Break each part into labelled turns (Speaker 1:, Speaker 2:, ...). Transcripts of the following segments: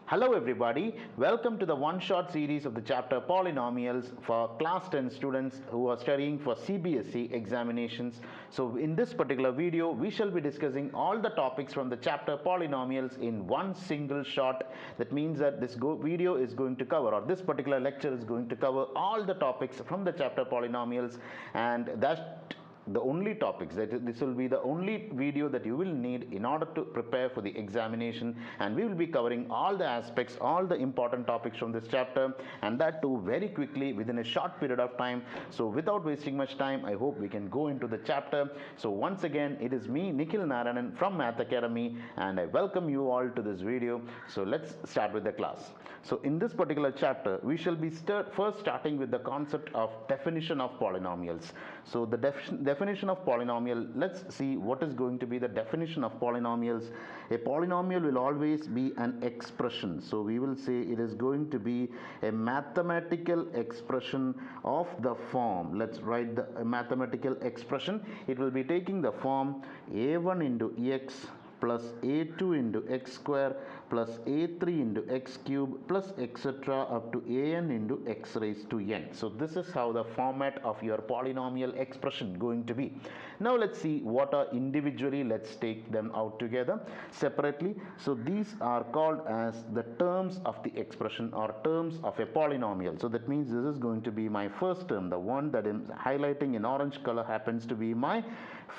Speaker 1: Hello everybody, welcome to the one-shot series of the chapter Polynomials for class 10 students who are studying for CBSE examinations. So in this particular video, we shall be discussing all the topics from the chapter Polynomials in one single shot. That means that this video is going to cover, or this particular lecture is going to cover all the topics from the chapter Polynomials, and that the only topics that this will be the only video that you will need in order to prepare for the examination, and we will be covering all the aspects, all the important topics from this chapter, and that too very quickly within a short period of time. So without wasting much time, I hope we can go into the chapter. So once again, it is me, Nikhil Narayanan from Math Academy, and I welcome you all to this video. So let's start with the class. So in this particular chapter, we shall be first starting with the concept of definition of polynomials. So the definition of polynomial, let's see what is going to be the definition of polynomials. A polynomial will always be an expression. So we will say it is going to be a mathematical expression of the form. Let's write the mathematical expression. It will be taking the form a1 into x plus a2 into x square plus a3 into x cube plus etc. up to an into x raised to n. So this is how the format of your polynomial expression going to be. Now let's see what are individually. Let's take them out together separately. So these are called as the terms of the expression or terms of a polynomial. So that means this is going to be my first term. The one that is highlighting in orange color happens to be my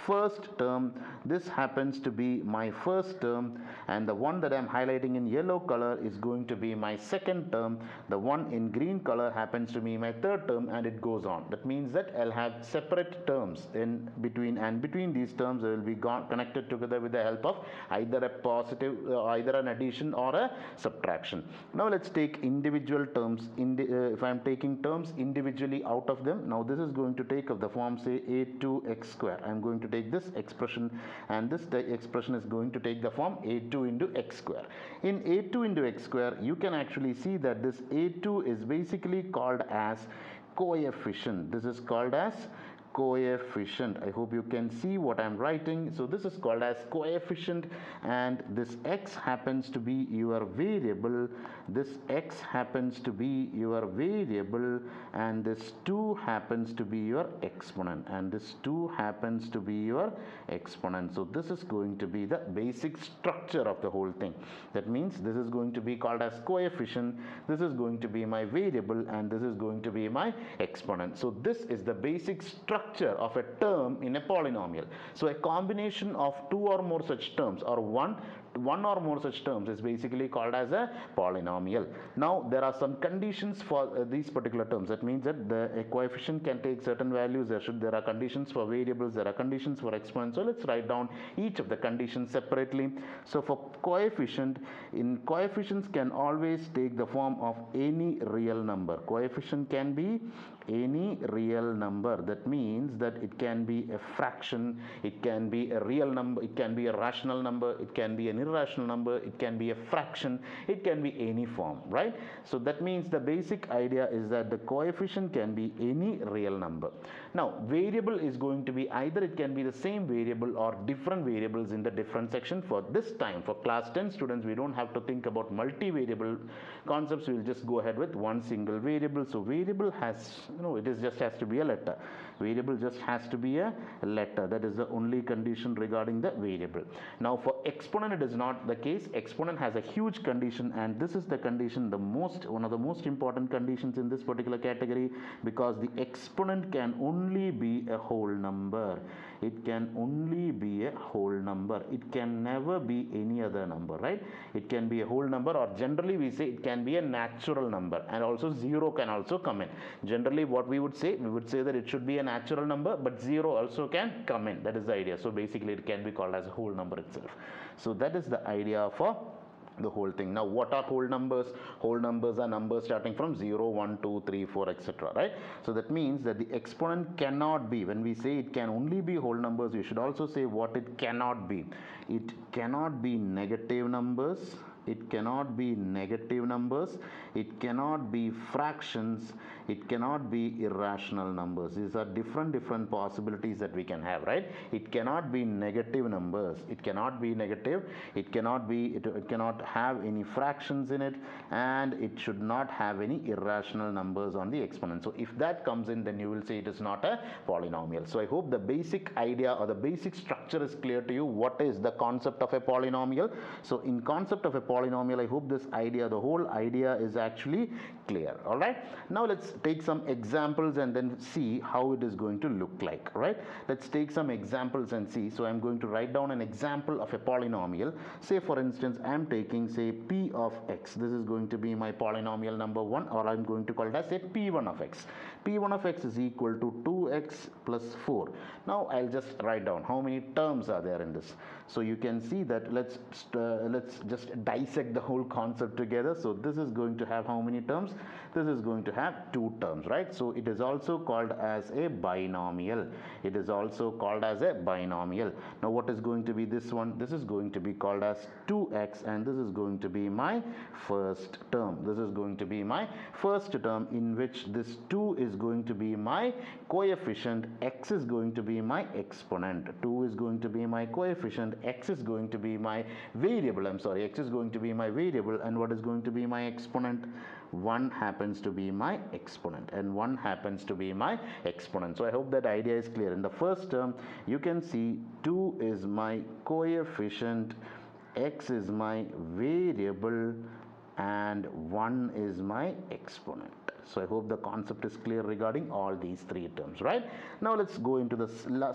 Speaker 1: first term. This happens to be my first term, and the one that I am highlighting in yellow color is going to be my second term. The one in green color happens to be my third term, and it goes on. That means that I'll have separate terms in between, and between these terms they will be connected together with the help of either a positive, either an addition or a subtraction. Now let's take individual terms. If I am taking terms individually out of them, now this is going to take of the form say a2x square. I am going to take this expression, and this expression is going to take the form a2 into x square. In a2 into x square, you can actually see that this a2 is basically called as coefficient. This is called as coefficient. I hope you can see what I'm writing. So this is called as coefficient, and this x happens to be your variable. This x happens to be your variable, and this 2 happens to be your exponent, and this 2 happens to be your exponent. So this is going to be the basic structure of the whole thing. That means this is going to be called as coefficient, this is going to be my variable, and this is going to be my exponent. So this is the basic structure of a term in a polynomial. So a combination of two or more such terms, or one or more such terms, is basically called as a polynomial. Now there are some conditions for these particular terms. That means that a coefficient can take certain values. There are conditions for variables, there are conditions for exponents. So let's write down each of the conditions separately. So for coefficient, coefficients can always take the form of any real number. Coefficient can be any real number. That means that it can be a fraction, it can be a real number, it can be a rational number, it can be an irrational number, it can be a fraction, it can be any form, right? So that means the basic idea is that the coefficient can be any real number. Now variable is going to be either it can be the same variable or different variables in the different section. For this time, for class 10 students, we don't have to think about multi-variable concepts. We will just go ahead with one single variable. So variable has, it is just has to be a letter. Variable just has to be a letter. That is the only condition regarding the variable. Now for exponent, it is not the case. Exponent has a huge condition, and this is the condition, one of the most important conditions in this particular category, because the exponent can only be a whole number. It can only be a whole number. It can never be any other number, right? It can be a whole number, or generally we say it can be a natural number, and also 0 can also come in. Generally what we would say that it should be a natural number, but 0 also can come in. That is the idea. So basically it can be called as a whole number itself. So that is the idea for the whole thing. Now what are whole numbers? Whole numbers are numbers starting from 0, 1, 2, 3, 4, etc., right? So that means that the exponent cannot be, when we say it can only be whole numbers, we should also say what it cannot be. It cannot be negative numbers, it cannot be negative numbers, it cannot be fractions, it cannot be irrational numbers. These are different possibilities that we can have, right? It cannot be negative numbers, it cannot be negative, it cannot have any fractions in it, and it should not have any irrational numbers on the exponent. So if that comes in, then you will say it is not a polynomial. So I hope the basic idea or the basic structure is clear to you. What is the concept of a polynomial? So in concept of a polynomial, I hope this idea, the whole idea is actually clear. All right, now let's take some examples and then see how it is going to look like. Right, let's take some examples and see. So I'm going to write down an example of a polynomial. Say for instance, I'm taking, say, p of x. This is going to be my polynomial number 1, or I'm going to call it as a p1 of x. P1 of x is equal to 2x plus 4. Now I'll just write down how many terms are there in this. So you can see that let's just dissect the whole concept together. So this is going to have how many terms? This is going to have 2 terms, right? So it is also called as a binomial. It is also called as a binomial. Now what is going to be this one? This is going to be called as 2x, and this is going to be my first term. This is going to be my first term, in which this 2 is going to be my coefficient, x is going to be my exponent. 2 is going to be my coefficient, x is going to be my variable. X is going to be my variable, and what is going to be my exponent? 1 happens to be my exponent, and 1 happens to be my exponent. So I hope that idea is clear. In the first term, you can see 2 is my coefficient, x is my variable, and 1 is my exponent. So I hope the concept is clear regarding all these 3 terms, right? Now let's go into the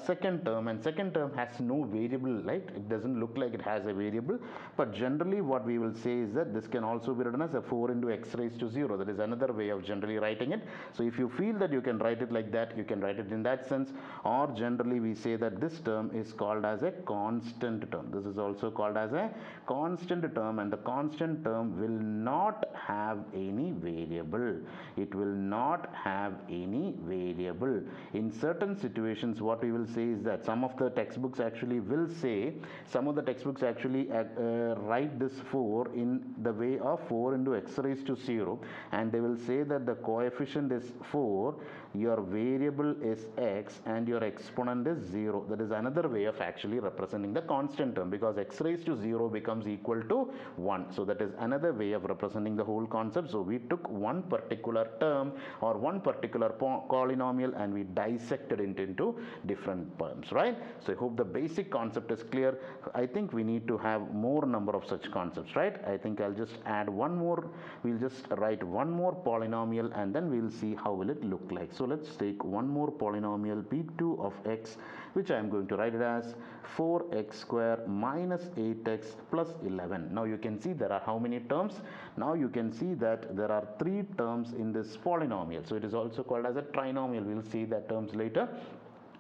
Speaker 1: second term, and second term has no variable, right? It doesn't look like it has a variable, but generally what we will say is that this can also be written as a 4 into x raised to 0. That is another way of generally writing it. So if you feel that you can write it like that, you can write it in that sense, or generally we say that this term is called as a constant term. This is also called as a constant term, and the constant term will not have any variable. It will not have any variable. In certain situations, what we will say is that some of the textbooks actually will say, some of the textbooks actually write this 4 in the way of 4 into x raised to 0, and they will say that the coefficient is 4, your variable is x, and your exponent is 0. That is another way of actually representing the constant term, because x raised to 0 becomes equal to 1. So that is another way of representing the whole concept. So we took one particular term or one particular polynomial and we dissected it into different terms, right? So I hope the basic concept is clear. I think we need to have more number of such concepts, right? I think I'll just add one more. We'll just write one more polynomial, and then we'll see how will it look like. So let's take one more polynomial, p2 of x, which I am going to write it as 4x square minus 8x plus 11. Now you can see there are how many terms? Now you can see that there are 3 terms in this polynomial. So it is also called as a trinomial. We'll see that terms later.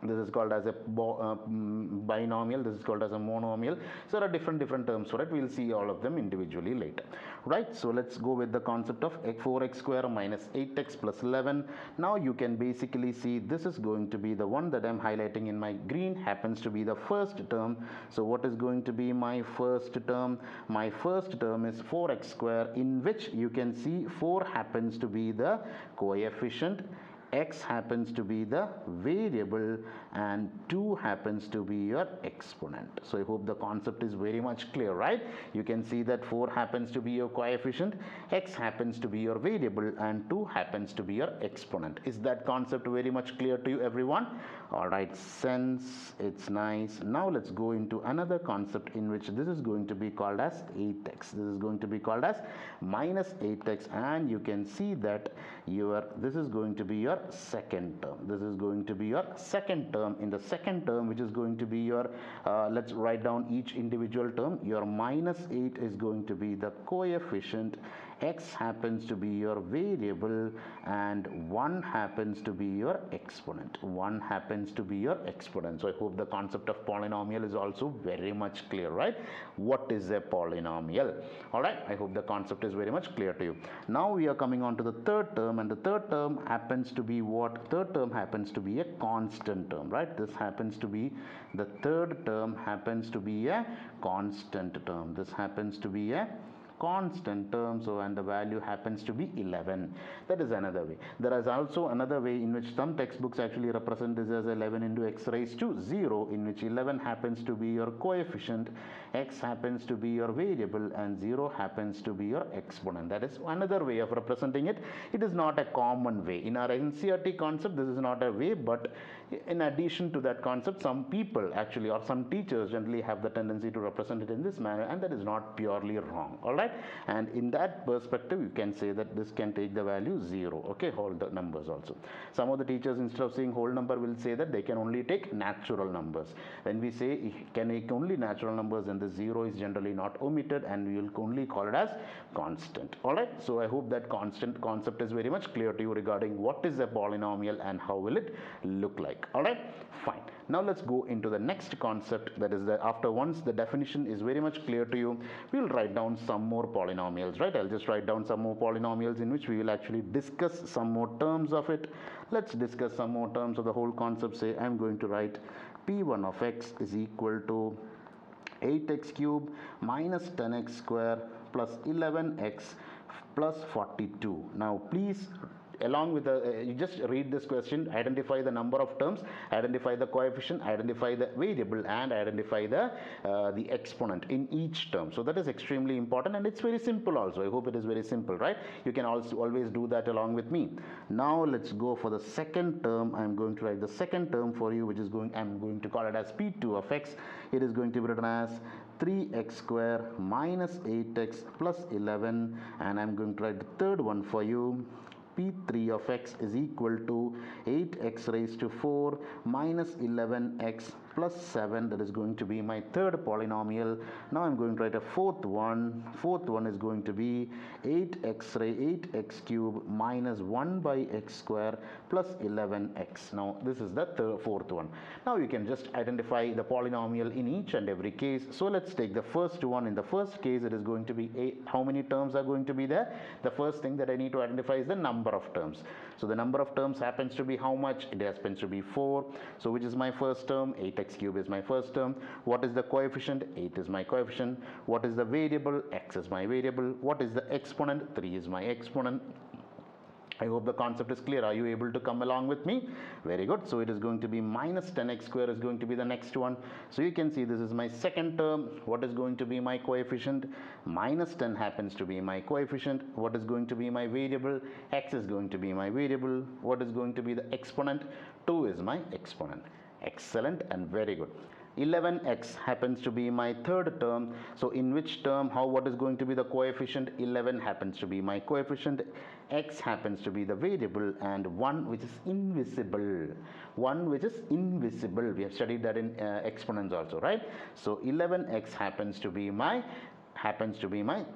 Speaker 1: This is called as a binomial, this is called as a monomial. So there are different terms for it. We'll see all of them individually later, right? So let's go with the concept of 4x square minus 8x plus 11. Now you can basically see this is going to be the one that I'm highlighting in my green, happens to be the first term. So what is going to be my first term? My first term is 4x square, in which you can see 4 happens to be the coefficient, x happens to be the variable, and 2 happens to be your exponent. So I hope the concept is very much clear, right? You can see that 4 happens to be your coefficient, x happens to be your variable, and 2 happens to be your exponent. Is that concept very much clear to you, everyone? All right, since it's nice, now let's go into another concept in which this is going to be called as 8x. This is going to be called as minus 8x, and you can see that this is going to be your second term. This is going to be your second term. In the second term, which is going to be your let's write down each individual term. Your minus 8 is going to be the coefficient, x happens to be your variable, and 1 happens to be your exponent. 1 happens to be your exponent. So I hope the concept of polynomial is also very much clear, right? What is a polynomial? All right, I hope the concept is very much clear to you. Now we are coming on to the third term, and the third term happens to be what? Third term happens to be a constant term, right? This happens to be, the third term happens to be a constant term. This happens to be a constant term, so and the value happens to be 11. That is another way. There is also another way in which some textbooks actually represent this as 11 into x raised to 0, in which 11 happens to be your coefficient, x happens to be your variable, and 0 happens to be your exponent. That is another way of representing it. It is not a common way. In our NCERT concept, this is not a way, but in addition to that concept, some people actually, or some teachers generally, have the tendency to represent it in this manner, and that is not purely wrong. All right, and in that perspective, you can say that this can take the value 0. Okay, whole numbers also. Some of the teachers, instead of saying whole number, will say that they can only take natural numbers. When we say can take only natural numbers, then the 0 is generally not omitted, and we will only call it as constant. All right, so I hope that constant concept is very much clear to you regarding what is a polynomial and how will it look like. All right, fine. Now let's go into the next concept, that is, after once the definition is very much clear to you, we'll write down some more polynomials. Right, I'll just write down some more polynomials in which we will actually discuss some more terms of it. Let's discuss some more terms of the whole concept. Say I'm going to write p1 of x is equal to 8x cube minus 10x square plus 11x plus 42. Now please, along with the you just read this question, identify the number of terms, identify the coefficient, identify the variable, and identify the exponent in each term. So that is extremely important, and it's very simple also. I hope it is very simple, right? You can also always do that along with me. Now let's go for the second term. I'm going to write the second term for you, which is I'm going to call it as p2 of x. It is going to be written as 3x square minus 8x plus 11, and I'm going to write the third one for you. P3 of x is equal to 8x raised to 4 minus 11x plus 7. That is going to be my third polynomial. Now I'm going to write a fourth one. Fourth one is going to be 8x cube minus 1 by x square plus 11x. Now this is the fourth one. Now you can just identify the polynomial in each and every case. So let's take the first one. In the first case, it is going to be how many terms are going to be there? The first thing that I need to identify is the number of terms. So the number of terms happens to be how much? It happens to be 4. So which is my first term? 8x cube is my first term. What is the coefficient? 8 is my coefficient. What is the variable? X is my variable. What is the exponent? 3 is my exponent. I hope the concept is clear. Are you able to come along with me? Very good. So it is going to be minus 10x square is going to be the next one. So you can see this is my second term. What is going to be my coefficient? Minus 10 happens to be my coefficient. What is going to be my variable? X is going to be my variable. What is going to be the exponent? 2 is my exponent. Excellent and very good. 11x happens to be my third term. So in which term, what is going to be the coefficient? 11 happens to be my coefficient, x happens to be the variable, and 1 which is invisible. 1 which is invisible. We have studied that in exponents also, right? So 11x happens to be my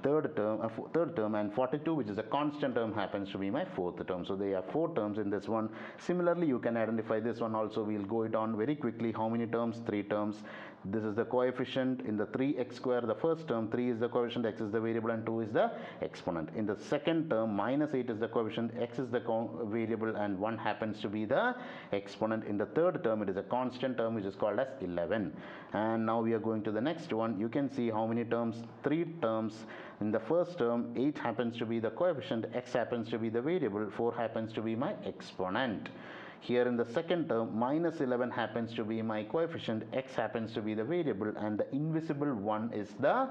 Speaker 1: third term, and 42, which is a constant term, happens to be my fourth term. So there are 4 terms in this one. Similarly, you can identify this one also. We'll go it on very quickly. How many terms? 3 terms. This is the coefficient in the 3x square. The first term, 3 is the coefficient, x is the variable, and 2 is the exponent. In the second term, minus 8 is the coefficient, x is the variable, and 1 happens to be the exponent. In the third term, it is a constant term, which is called as 11. And now we are going to the next one. You can see how many terms? 3 terms. In the first term, 8 happens to be the coefficient, x happens to be the variable, 4 happens to be my exponent. Here in the second term, minus 11 happens to be my coefficient, x happens to be the variable, and the invisible one is the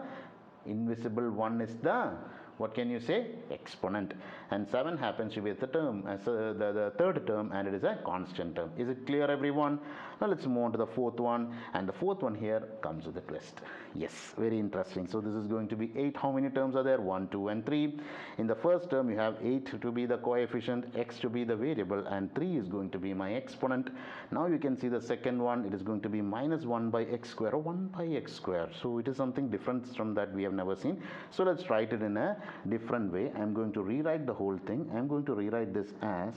Speaker 1: what can you say? Exponent. And 7 happens to be the term as the third term, and it is a constant term. Is it clear, everyone? Now let's move on to the fourth one, and the fourth one here comes with a twist. Yes, very interesting. So this is going to be 8. How many terms are there? 1, 2, and 3. In the first term, you have 8 to be the coefficient, x to be the variable, and 3 is going to be my exponent. Now you can see the second one. It is going to be minus 1 by x square, or 1 by x square. So it is something different from that we have never seen. So let's write it in a different way. I'm going to rewrite the whole thing. I'm going to rewrite this as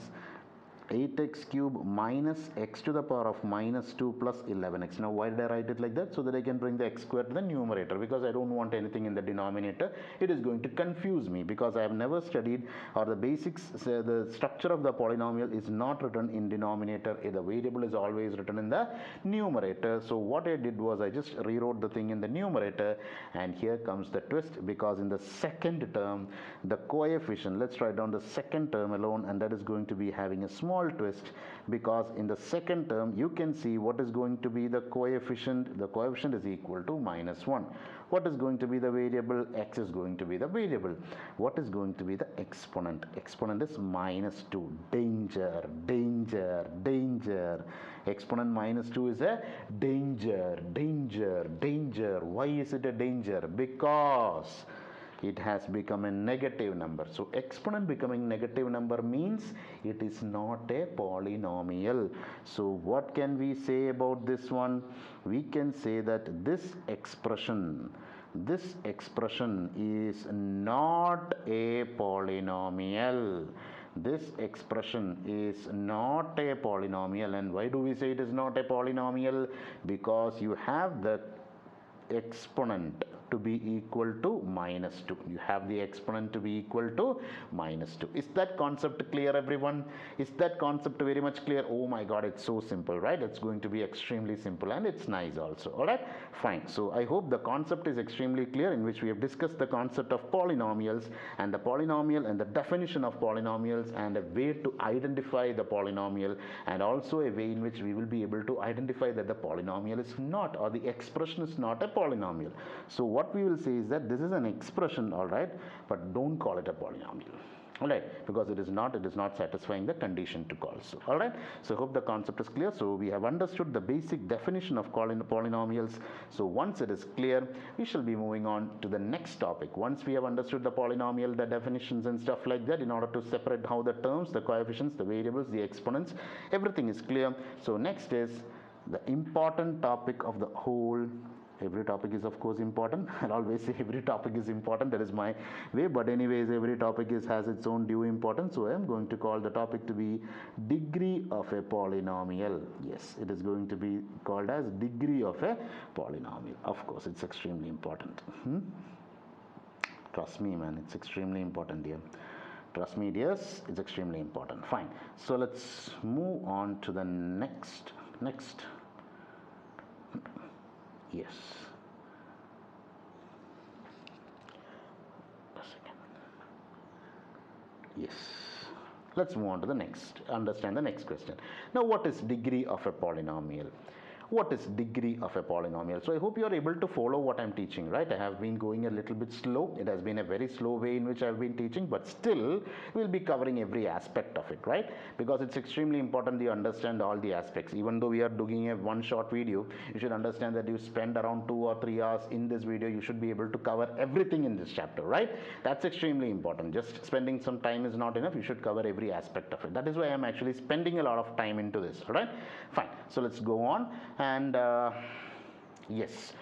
Speaker 1: 8x cube minus x to the power of minus 2 plus 11x. Now why did I write it like that? So that I can bring the x square to the numerator, because I don't want anything in the denominator. It is going to confuse me because I have never studied, or the basics, the structure of the polynomial is not written in denominator. The variable is always written in the numerator. So what I did was I just rewrote the thing in the numerator, and here comes the twist, because in the second term the coefficient, let's write down the second term alone, and that is going to be having a small twist, because in the second term you can see what is going to be the coefficient. The coefficient is equal to minus 1. What is going to be the variable? X is going to be the variable. What is going to be the exponent? Exponent is minus 2. Danger, danger, danger. Exponent minus 2 is a danger, danger, danger. Why is it a danger? Because it has become a negative number. So exponent becoming negative number means it is not a polynomial. So what can we say about this one? We can say that this expression is not a polynomial. This expression is not a polynomial. And why do we say it is not a polynomial? Because you have the exponent to be equal to minus 2. You have the exponent to be equal to minus 2. Is that concept clear, everyone? Is that concept very much clear? Oh my god, it's so simple, right? It's going to be extremely simple, and it's nice also. Alright, fine. So I hope the concept is extremely clear, in which we have discussed the concept of polynomials and the polynomial and the definition of polynomials and a way to identify the polynomial, and also a way in which we will be able to identify that the polynomial is not, or the expression is not a polynomial. So what we will say is that this is an expression, all right, but don't call it a polynomial. All right, because it is not satisfying the condition to call so. All right, so I hope the concept is clear. So we have understood the basic definition of polynomials. So once it is clear, we shall be moving on to the next topic. Once we have understood the polynomial, the definitions and stuff like that, in order to separate how the terms, the coefficients, the variables, the exponents, everything is clear. So next is the important topic of the whole. Every topic is of course important. I'll always say every topic is important. That is my way. But anyways, every topic has its own due importance. So I am going to call the topic to be degree of a polynomial. Yes, it is going to be called as degree of a polynomial. Of course, it's extremely important. Trust me, man, it's extremely important, dear. Trust me, dears, it's extremely important. Fine. So let's move on to the next. Yes. A second. Yes. Let's move on to the next. Understand the next question. Now, what is degree of a polynomial? What is degree of a polynomial? So I hope you are able to follow what I'm teaching, right? I have been going a little bit slow. It has been a very slow way in which I've been teaching, but still we'll be covering every aspect of it, right? Because it's extremely important that you understand all the aspects. Even though we are doing a one short video, you should understand that you spend around 2 or 3 hours in this video. You should be able to cover everything in this chapter, right? That's extremely important. Just spending some time is not enough. You should cover every aspect of it. That is why I'm actually spending a lot of time into this, all right? Fine. So let's go on. And yes,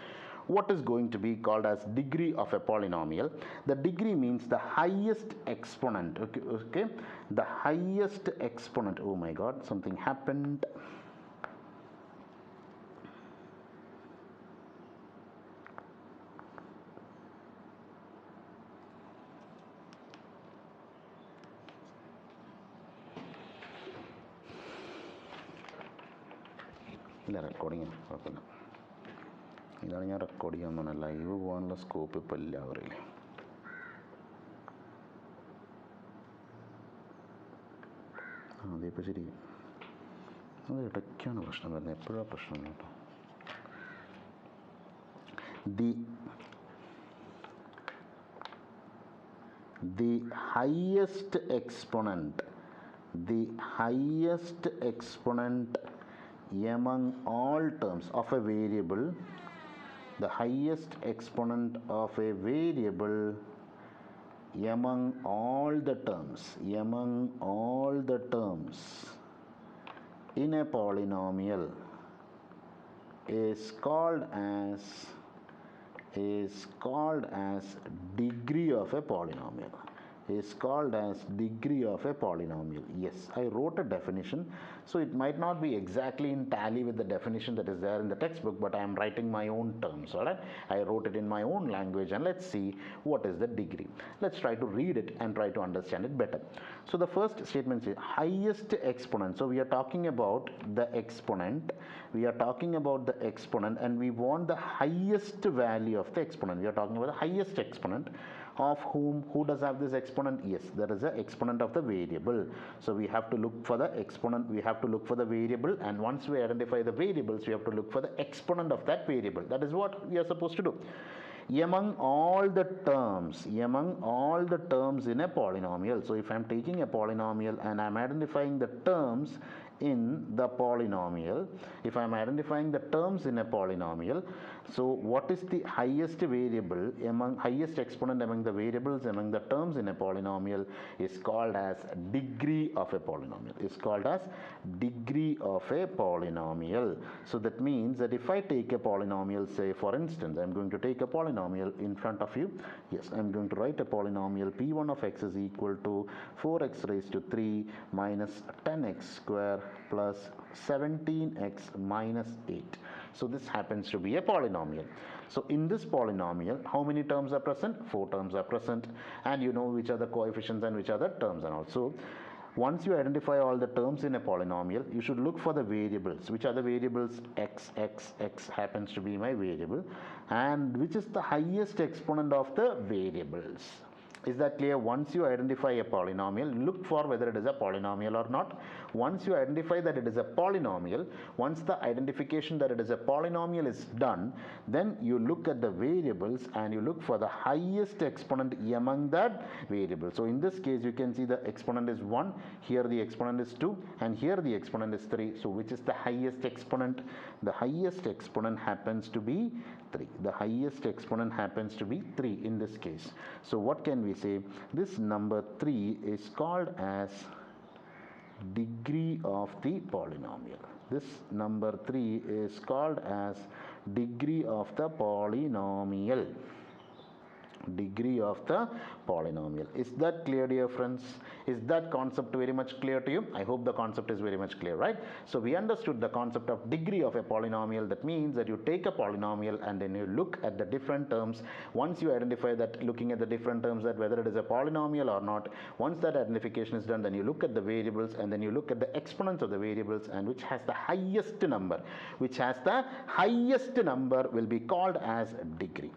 Speaker 1: what is going to be called as degree of a polynomial? The degree means the highest exponent. Okay, the highest exponent. Oh my god, something happened. ഇല്ല recording കുഴപ്പമില്ല. ഇതാണ് ഞാൻ record ചെയ്യാൻ പറഞ്ഞത്. Live പോകാനുള്ള scope ഇപ്പോൾ ഇല്ല അവരില്ലേ. അതിപ്പോൾ ശരി, അത് ഇടയ്ക്കാണ് പ്രശ്നം വരുന്നത്. എപ്പോഴാണ് പ്രശ്നം കേട്ടോ. The highest exponent among all terms of a variable, the highest exponent of a variable among all the terms in a polynomial is called as degree of a polynomial. is called as degree of a polynomial. Yes, I wrote a definition, so it might not be exactly in tally with the definition that is there in the textbook, but I am writing my own terms. All right, I wrote it in my own language, and let's see what is the degree. Let's try to read it and try to understand it better. So the first statement is highest exponent. So we are talking about the exponent. We are talking about the exponent, and we want the highest value of the exponent. We are talking about the highest exponent of whom. Who does have this exponent? Yes, there is an exponent of the variable. So we have to look for the exponent, we have to look for the variable, and once we identify the variables, we have to look for the exponent of that variable. That is what we are supposed to do. Among all the terms in a polynomial. So if I am taking a polynomial and I am identifying the terms in the polynomial, if I am identifying the terms in a polynomial, so what is the highest variable among, highest exponent among the variables among the terms in a polynomial is called as degree of a polynomial, is called as degree of a polynomial. So that means that if I take a polynomial, say for instance, I am going to take a polynomial in front of you. Yes, I am going to write a polynomial p1 of x is equal to 4x raised to 3 minus 10x square plus 17x minus 8. So this happens to be a polynomial. So in this polynomial, how many terms are present? 4 terms are present, and you know which are the coefficients and which are the terms. And also, once you identify all the terms in a polynomial, you should look for the variables. Which are the variables? X happens to be my variable, and which is the highest exponent of the variables. Is that clear? Once you identify a polynomial, look for whether it is a polynomial or not. Once you identify that it is a polynomial, once the identification that it is a polynomial is done, then you look at the variables and you look for the highest exponent among that variable. So in this case, you can see the exponent is 1, here the exponent is 2, and here the exponent is 3. So which is the highest exponent? The highest exponent happens to be 3. The highest exponent happens to be 3 in this case. So what can we say? This number 3 is called as degree of the polynomial. This number 3 is called as degree of the polynomial. Degree of the polynomial. Is that clear, dear friends? Is that concept very much clear to you? I hope the concept is very much clear, right? So we understood the concept of degree of a polynomial. That means that you take a polynomial and then you look at the different terms. Once you identify that, looking at the different terms, that whether it is a polynomial or not, once that identification is done, then you look at the variables and then you look at the exponents of the variables, and which has the highest number, will be called as degree.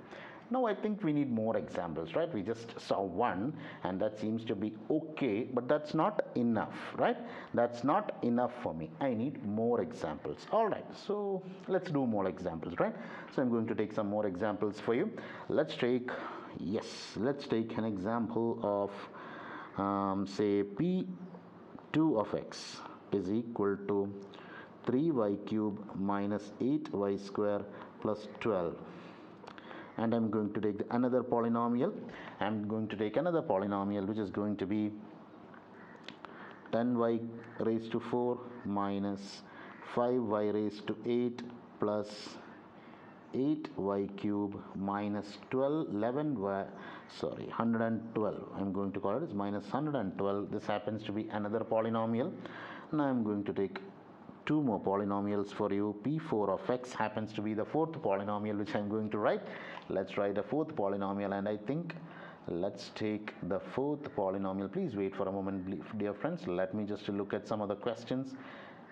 Speaker 1: Now I think we need more examples, right? We just saw one and that seems to be okay, but that's not enough, right? That's not enough for me. I need more examples. All right, so let's do more examples, right? So I'm going to take some more examples for you. Let's take an example of say p2 of x is equal to 3y cube minus 8y square plus 12. And I'm going to take another polynomial. I'm going to take another polynomial which is going to be 10y raised to 4 minus 5y raised to 8 plus 8y cube minus 112. I'm going to call it as minus 112. This happens to be another polynomial. Now I'm going to take two more polynomials for you. P4 of x happens to be the fourth polynomial which I'm going to write. Let's write the fourth polynomial, and I think let's take the fourth polynomial. Please wait for a moment, dear friends. Let me just look at some of the questions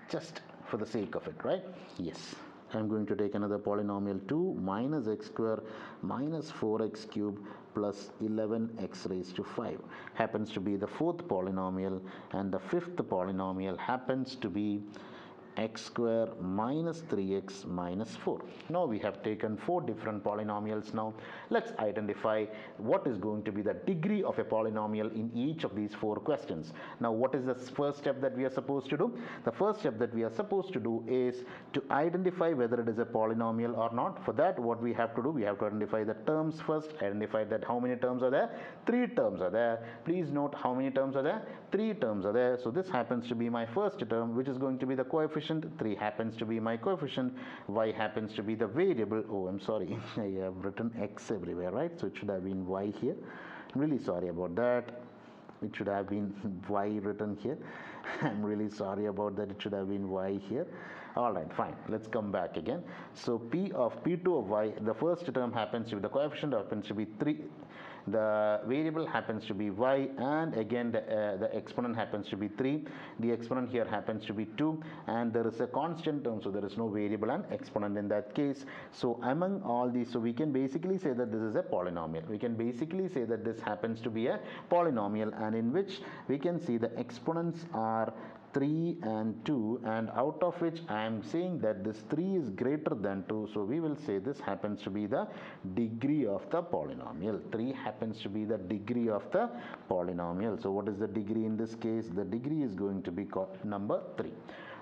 Speaker 1: just for the sake of it, right? Yes, I'm going to take another polynomial 2 minus x square minus 4x cube plus 11x raised to 5 happens to be the fourth polynomial, and the fifth polynomial happens to be x square minus 3x minus 4. Now we have taken 4 different polynomials. Now let's identify what is going to be the degree of a polynomial in each of these 4 questions. Now what is the first step that we are supposed to do? The first step that we are supposed to do is to identify whether it is a polynomial or not. For that, what we have to do, we have to identify the terms first. Identify that how many terms are there? 3 terms are there. Please note how many terms are there? 3 terms are there. So this happens to be my first term, which is going to be the coefficient. 3 happens to be my coefficient. Y happens to be the variable. Oh, I'm sorry. I have written x everywhere, right? So it should have been y here. I'm really sorry about that. it should have been y written here. I'm really sorry about that, it should have been y here. Alright, fine, let's come back again. So p2 of y, the first term happens to be, the coefficient happens to be 3, the variable happens to be y, and again the exponent happens to be 3, the exponent here happens to be 2, and there is a constant term, so there is no variable and exponent in that case. So among all these, so we can basically say that this is a polynomial. We can basically say that this happens to be a polynomial, and in which we can see the exponents are 3 and 2, and out of which I am saying that this 3 is greater than 2, so we will say this happens to be the degree of the polynomial. 3 happens to be the degree of the polynomial. So what is the degree in this case? The degree is going to be number 3.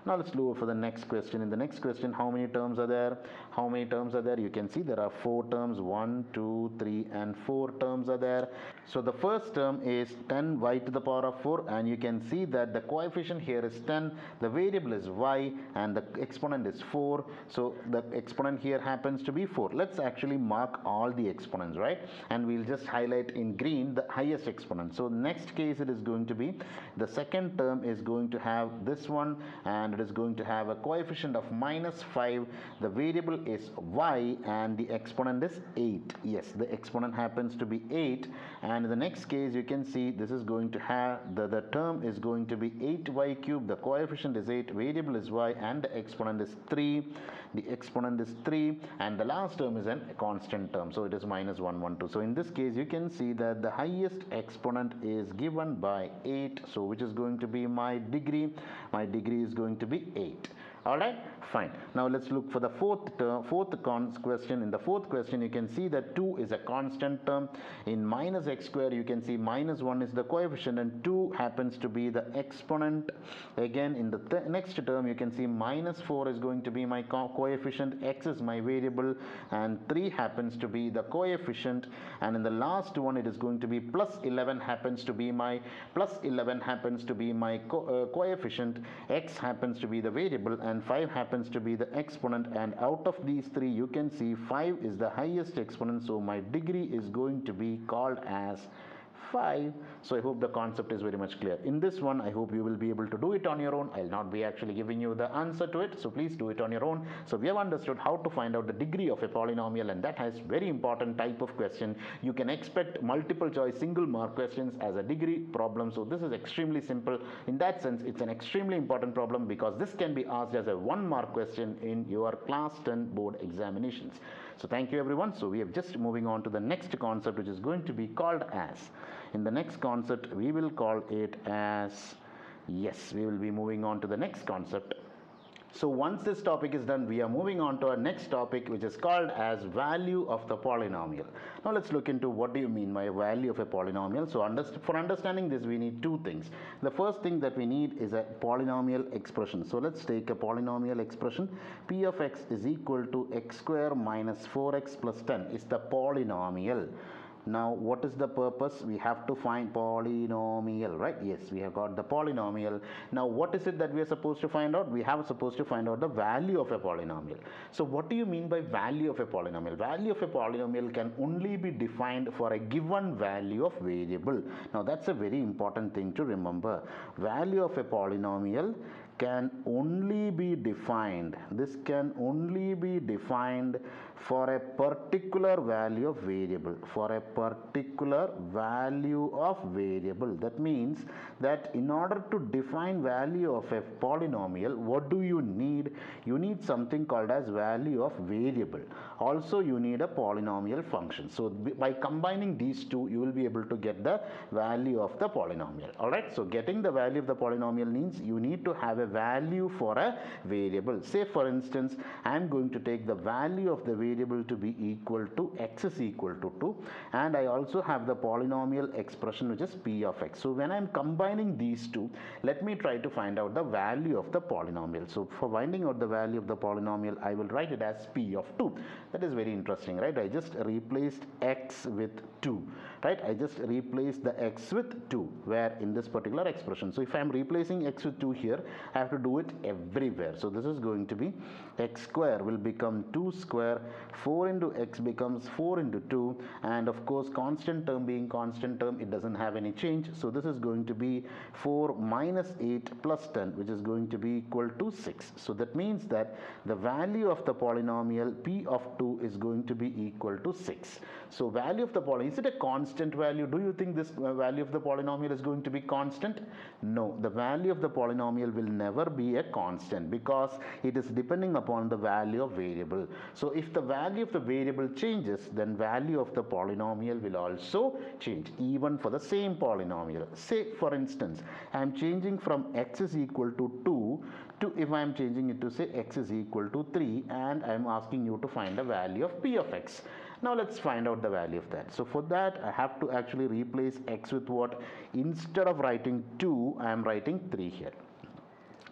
Speaker 1: Now let's go for the next question. In the next question, how many terms are there? How many terms are there? You can see there are 4 terms. 1, 2, 3 and 4 terms are there. So the first term is 10y to the power of 4, and you can see that the coefficient here is 10, the variable is y, and the exponent is 4. So the exponent here happens to be 4. Let's actually mark all the exponents, right? And we'll just highlight in green the highest exponent. So next case it is going to be, the second term is going to have this one, and it is going to have a coefficient of -5, the variable is y, and the exponent is 8. Yes, the exponent happens to be 8, and in the next case you can see this is going to have, the term is going to be 8y cubed, the coefficient is 8, variable is y, and the exponent is 3. The exponent is 3, and the last term is a constant term, so it is -112. So in this case you can see that the highest exponent is given by 8, so which is going to be my degree. My degree is going to be 8. Alright, fine. Now let's look for the fourth question. In the fourth question you can see that 2 is a constant term. In -x square you can see -1 is the coefficient and 2 happens to be the exponent. Again in the next term you can see -4 is going to be my coefficient, x is my variable, and 3 happens to be the coefficient, and in the last one it is going to be +11 happens to be my coefficient, x happens to be the variable, and 5 happens to be the exponent, and out of these 3 you can see 5 is the highest exponent, so my degree is going to be called as 5. So I hope the concept is very much clear. In this one I hope you will be able to do it on your own. I'll not be actually giving you the answer to it, so please do it on your own. So we have understood how to find out the degree of a polynomial, and that has very important type of question. You can expect multiple choice single mark questions as a degree problem, so this is extremely simple. In that sense it's an extremely important problem because this can be asked as a 1 mark question in your class 10 board examinations. So thank you everyone. So we are just moving on to the next concept, which is going to be called as, in the next concept we will call it as, yes, we will be moving on to the next concept. So once this topic is done, we are moving on to our next topic, which is called as value of the polynomial. Now let's look into what do you mean by value of a polynomial. So for understanding this we need 2 things. The first thing that we need is a polynomial expression. So let's take a polynomial expression. P of x is equal to x square minus 4x plus 10 is the polynomial. Now what is the purpose? We have to find polynomial, right? Yes, we have got the polynomial. Now what is it that we are supposed to find out? We have supposed to find out the value of a polynomial. So what do you mean by value of a polynomial? Value of a polynomial can only be defined for a given value of variable. Now that's a very important thing to remember. Value of a polynomial can only be defined, this can only be defined for a particular value of variable, for a particular value of variable. That means that in order to define value of a polynomial, what do you need? You need something called as value of variable. Also you need a polynomial function. So by combining these two you will be able to get the value of the polynomial. Alright, so getting the value of the polynomial means you need to have a value for a variable. Say for instance I am going to take the value of the variable to be equal to x is equal to 2, and I also have the polynomial expression which is p of x. So when I am combining these two, let me try to find out the value of the polynomial. So for finding out the value of the polynomial I will write it as p of 2. That is very interesting, right? I just replaced x with 2, right? I just replaced the x with 2 where in this particular expression. So if I am replacing x with 2 here, I have to do it everywhere. So this is going to be x square will become 2 square, 4 into x becomes 4 into 2, and of course constant term being constant term, it doesn't have any change. So this is going to be 4 minus 8 plus 10, which is going to be equal to 6. So that means that the value of the polynomial p of 2 is going to be equal to 6. So value of the polynomial, is it a constant value? Do you think this value of the polynomial is going to be constant? No, the value of the polynomial will never be a constant because it is depending upon the value of variable. So if the value of the variable changes, then value of the polynomial will also change, even for the same polynomial. Say for instance, I am changing from x is equal to 2 to, if I am changing it to say x is equal to 3, and I am asking you to find the value of p of x. Now let's find out the value of that. So for that I have to actually replace x with what? Instead of writing 2, I am writing 3 here.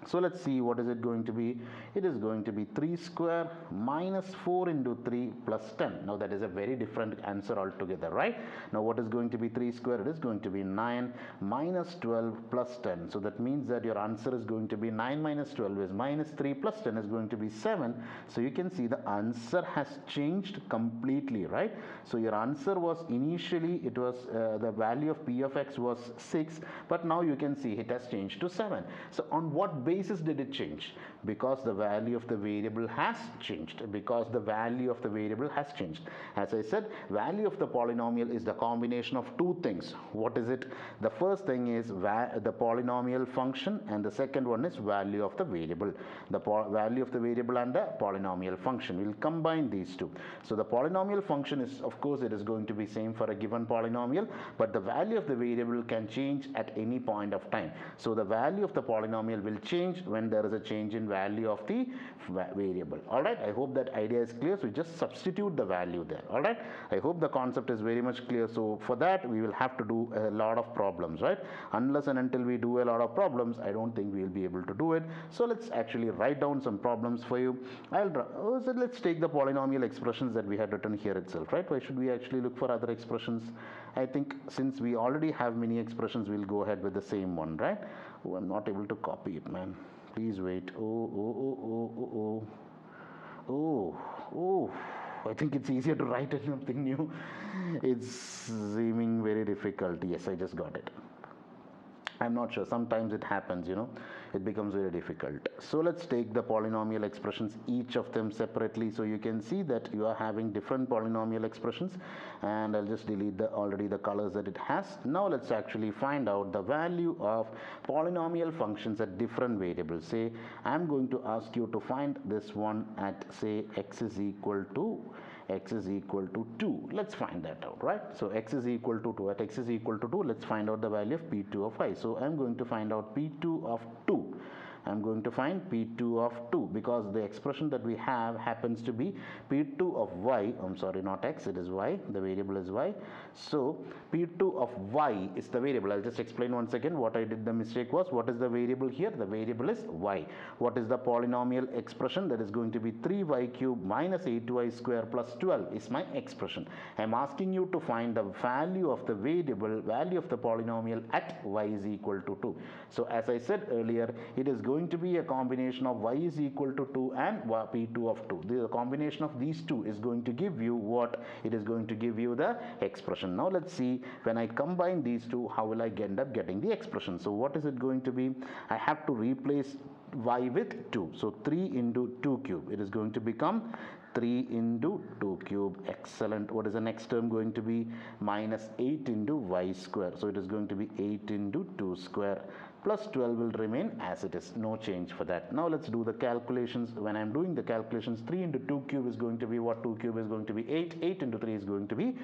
Speaker 1: So let's see, what is it going to be? It is going to be 3 square minus 4 into 3 plus 10. Now that is a very different answer altogether, right? Now what is going to be 3 square? It is going to be 9 minus 12 plus 10. So that means that your answer is going to be 9 minus 12 is minus 3 plus 10 is going to be 7. So you can see the answer has changed completely, right? So your answer was initially, it was the value of p of x was 6, but now you can see it has changed to 7. So on what basis did it change? Because the value of the variable has changed. Because the value of the variable has changed. As I said, value of the polynomial is the combination of two things. What is it? The first thing is the polynomial function, and the second one is value of the variable. The value of the variable and the polynomial function. We'll combine these two. So the polynomial function is, of course, it is going to be same for a given polynomial, but the value of the variable can change at any point of time. So the value of the polynomial will change when there is a change in value of the variable. Alright, I hope that idea is clear. So just substitute the value there. Alright, I hope the concept is very much clear. So for that we will have to do a lot of problems, right? Unless and until we do a lot of problems, I don't think we will be able to do it. So let's actually write down some problems for you. So let's take the polynomial expressions that we had written here itself, right? Why should we actually look for other expressions? I think since we already have many expressions, we'll go ahead with the same one, right? Oh, I'm not able to copy it, man. Please wait. Oh, I think it's easier to write something new. It's seeming very difficult. Yes, I just got it. I'm not sure. Sometimes it happens, it becomes very difficult. So let's take the polynomial expressions, each of them separately. So you can see that you are having different polynomial expressions, and I'll just delete already the colors that it has. Now let's actually find out the value of polynomial functions at different variables. Say I'm going to ask you to find this one at, say, x is equal to 2. Let's find that out, right? So x is equal to 2. At x is equal to 2, let's find out the value of p2 of y. So I'm going to find out p2 of 2. I'm going to find p2 of 2 because the expression that we have happens to be p2 of y. I'm sorry, not x, it is y. The variable is y. So p2 of y is the variable. I'll just explain once again what I did. The mistake was, what is the variable here? The variable is y. What is the polynomial expression? That is going to be 3y cube minus 8y square plus 12 is my expression. I'm asking you to find the value of the variable, value of the polynomial at y is equal to 2. So as I said earlier, it is going to be a combination of y is equal to 2 and p2 of 2. The combination of these two is going to give you what? It is going to give you the expression. Now let's see, when I combine these two, how will I end up getting the expression? So what is it going to be? I have to replace y with 2. So 3 into 2 cube. It is going to become 3 into 2 cube. Excellent. What is the next term going to be? Minus 8 into y square. So it is going to be 8 into 2 square. Plus 12 will remain as it is. No change for that. Now let's do the calculations. When I'm doing the calculations, 3 into 2 cube is going to be what? 2 cube is going to be 8. 8 into 3 is going to be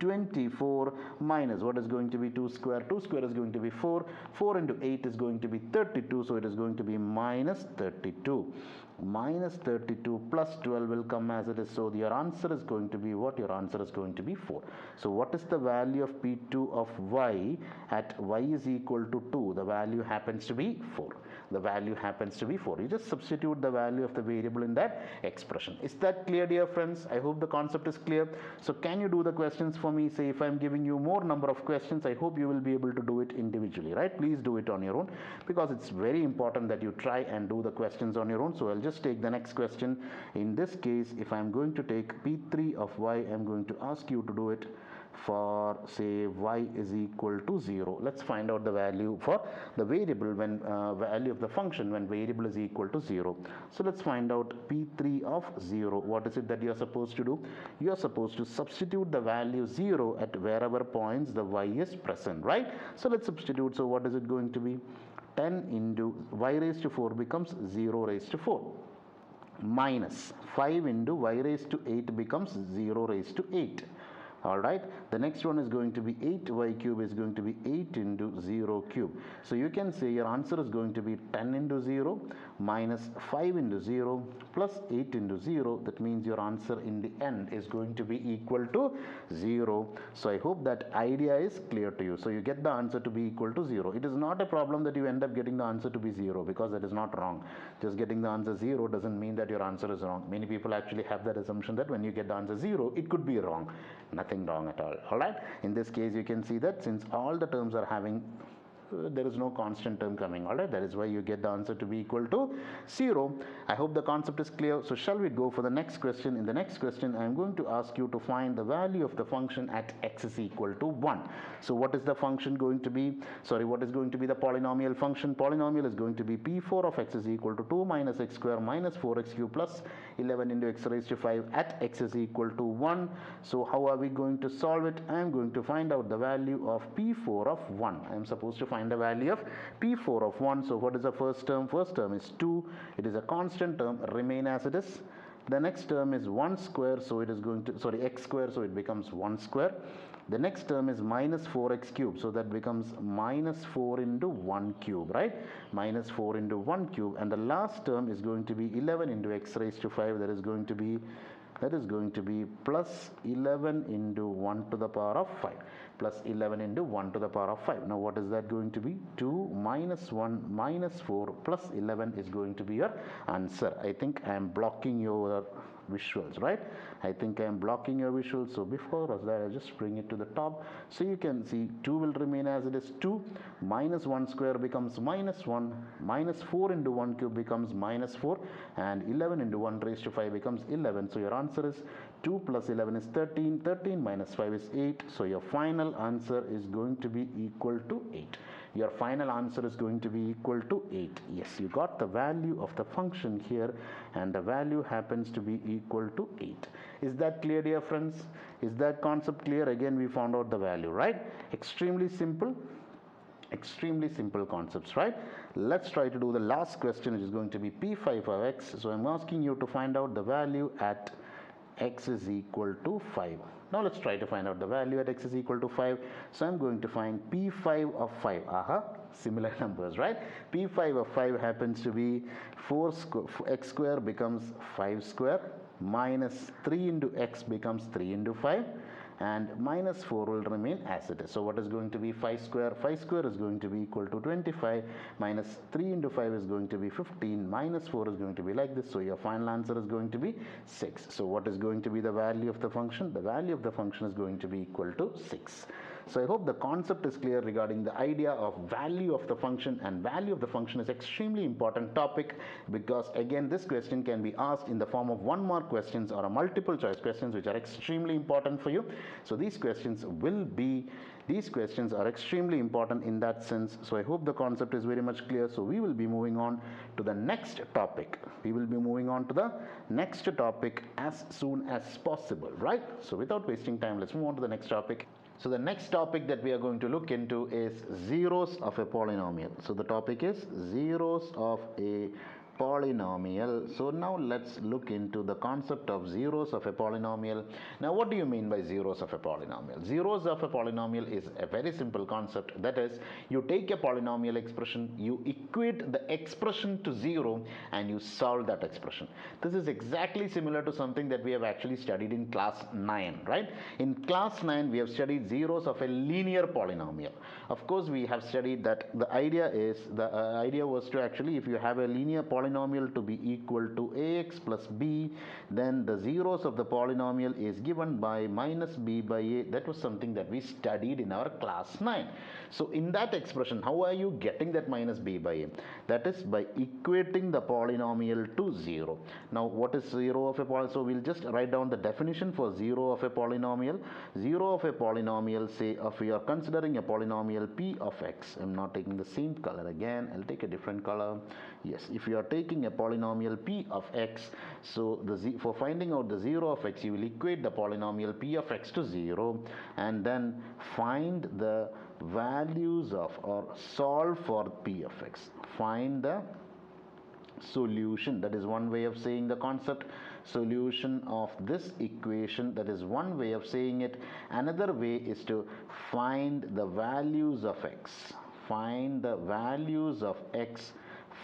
Speaker 1: 24 minus what is going to be 2 square? 2 square is going to be 4. 4 into 8 is going to be 32. So it is going to be minus 32. Minus 32 plus 12 will come as it is. So your answer is going to be what? Your answer is going to be 4. So what is the value of p2 of y at y is equal to 2? The value happens to be 4. The value happens to be 4. You just substitute the value of the variable in that expression. Is that clear, dear friends? I hope the concept is clear. So can you do the questions for for me. Say if I'm giving you more number of questions, I hope you will be able to do it individually, right? Please do it on your own, because it's very important that you try and do the questions on your own. So I'll just take the next question. In this case, if I'm going to take P3 of y, I'm going to ask you to do it for, say, y is equal to 0. Let's find out the value for the variable when value of the function when variable is equal to 0. So let's find out P3 of 0. What is it that you're supposed to do? You're supposed to substitute the value 0 at wherever points the y is present, right? So let's substitute. So what is it going to be? 10 into y raised to 4 becomes 0 raised to 4, minus 5 into y raised to 8 becomes 0 raised to 8. Alright, the next one is going to be 8y cube is going to be 8 into 0 cube. So you can say your answer is going to be 10 into 0 minus 5 into 0 plus 8 into 0. That means your answer in the end is going to be equal to 0. So I hope that idea is clear to you. So you get the answer to be equal to 0. It is not a problem that you end up getting the answer to be 0, because that is not wrong. Just getting the answer 0 doesn't mean that your answer is wrong. Many people actually have that assumption that when you get the answer 0, it could be wrong. Nothing wrong at all. Alright, in this case you can see that since all the terms are having there is no constant term coming. Alright, that is why you get the answer to be equal to 0. I hope the concept is clear. So shall we go for the next question? In the next question, I am going to ask you to find the value of the function at x is equal to 1. So what is the function going to be? Sorry, what is going to be the polynomial function? Polynomial is going to be P4 of x is equal to 2 minus x square minus 4x cube plus 11 into x raised to 5 at x is equal to 1. So how are we going to solve it? I am going to find out the value of P4 of 1. I am supposed to find the value of P4 of 1. So what is the first term? First term is 2. It is a constant term, remain as it is. The next term is 1 square, so it is going to, sorry, x square, so it becomes 1 square. The next term is minus 4x cube, so that becomes minus 4 into 1 cube, right? Minus 4 into 1 cube. And the last term is going to be 11 into x raised to 5. That is going to be plus 11 into 1 to the power of 5. Plus 11 into 1 to the power of 5. Now what is that going to be? 2 minus 1 minus 4 plus 11 is going to be your answer. I think I am blocking your visuals, right? I think I am blocking your visuals. So before that, I just bring it to the top. So you can see 2 will remain as it is 2. Minus 1 square becomes minus 1. Minus 4 into 1 cube becomes minus 4. And 11 into 1 raised to 5 becomes 11. So your answer is 2 plus 11 is 13. 13 minus 5 is 8. So your final answer is going to be equal to 8. Your final answer is going to be equal to 8. Yes, you got the value of the function here, and the value happens to be equal to 8. Is that clear, dear friends? Is that concept clear? Again, we found out the value, right? Extremely simple concepts, right? Let's try to do the last question, which is going to be P5 of x. So I'm asking you to find out the value at x is equal to 5. Now let's try to find out the value at x is equal to 5. So I'm going to find P5 of 5. Similar numbers, right? P5 of 5 happens to be 4 x square becomes 5 square, minus 3 into x becomes 3 into 5, and minus 4 will remain as it is. So what is going to be 5 square? 5 square is going to be equal to 25, minus 3 into 5 is going to be 15, minus 4 is going to be like this. So your final answer is going to be 6. So what is going to be the value of the function? The value of the function is going to be equal to 6. So I hope the concept is clear regarding the idea of value of the function, and value of the function is extremely important topic, because again this question can be asked in the form of 1 mark questions or a multiple choice questions, which are extremely important for you. So these questions are extremely important in that sense. So I hope the concept is very much clear. So we will be moving on to the next topic. As soon as possible, right? So without wasting time, let's move on to the next topic. So the next topic that we are going to look into is zeros of a polynomial. So the topic is zeros of a polynomial. So now let's look into the concept of zeros of a polynomial. Now what do you mean by zeros of a polynomial? Zeros of a polynomial is a very simple concept. That is, you take a polynomial expression, you equate the expression to 0, and you solve that expression. This is exactly similar to something that we have actually studied in class 9, right? In class 9 we have studied zeros of a linear polynomial. Of course we have studied that the idea was to actually, if you have a linear polynomial polynomial to be equal to ax plus b, then the zeros of the polynomial is given by minus b by a. That was something that we studied in our class 9. So in that expression, how are you getting that minus b by a? That is by equating the polynomial to 0. Now what is 0 of a polynomial? So we'll just write down the definition for 0 of a polynomial. 0 of a polynomial, say if we are considering a polynomial p of x, I'm not taking the same color again, I'll take a different color. Yes, if you are taking a polynomial p of x, so for finding out the 0 of x, you will equate the polynomial p of x to 0 and then find the values of, or solve for p of x. Find the solution. That is one way of saying the concept. Solution of this equation, that is one way of saying it. Another way is to find the values of x. Find the values of x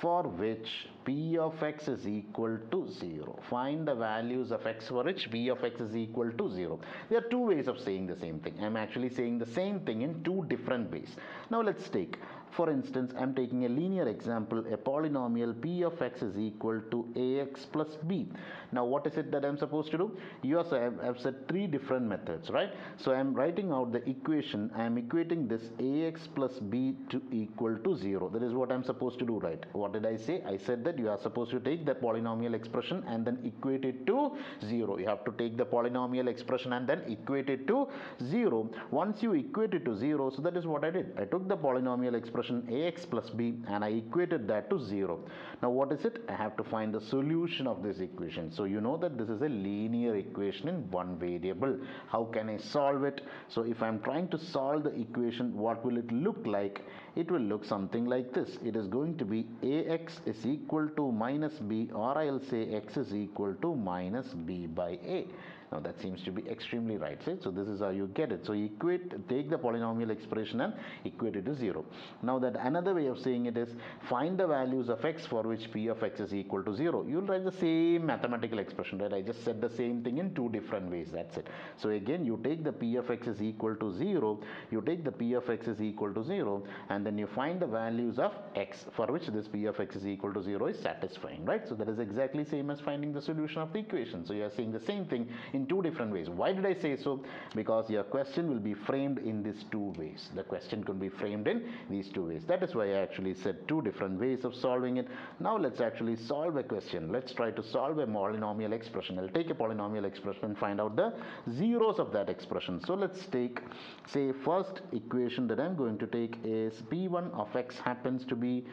Speaker 1: for which p of x is equal to 0. Find the values of x for which p of x is equal to 0. There are two ways of saying the same thing. I'm actually saying the same thing in two different ways. Now let's take, for instance, I'm taking a linear example. A polynomial p of x is equal to ax plus b. Now what is it that I'm supposed to do? You also have said three different methods, right? So I'm writing out the equation. I'm equating this ax plus b to equal to 0. That is what I'm supposed to do, right? What did I say? I said that you are supposed to take the polynomial expression and then equate it to 0. You have to take the polynomial expression and then equate it to 0. Once you equate it to 0, so that is what I did. I took the polynomial expression ax plus b and I equated that to 0. Now what is it? I have to find the solution of this equation. So you know that this is a linear equation in one variable. How can I solve it? So if I'm trying to solve the equation, what will it look like? It will look something like this. It is going to be ax is equal to minus b, or I'll say x is equal to minus b by a. Now that seems to be extremely right, right? So this is how you get it. So take the polynomial expression and equate it to 0. Now that another way of saying it is, find the values of x for which p of x is equal to 0. You'll write the same mathematical expression, right? I just said the same thing in two different ways. That's it. So again, you take the p of x is equal to 0. You take the p of x is equal to 0, and then you find the values of x for which this p of x is equal to 0 is satisfying, right? So that is exactly same as finding the solution of the equation. So you are saying the same thing in two different ways. Why did I say so? Because your question will be framed in these two ways. The question could be framed in these two ways. That is why I actually said two different ways of solving it. Now let's actually solve a question. Let's try to solve a polynomial expression. I'll take a polynomial expression and find out the zeros of that expression. So let's take, say, first equation that I'm going to take is p1 of x happens to be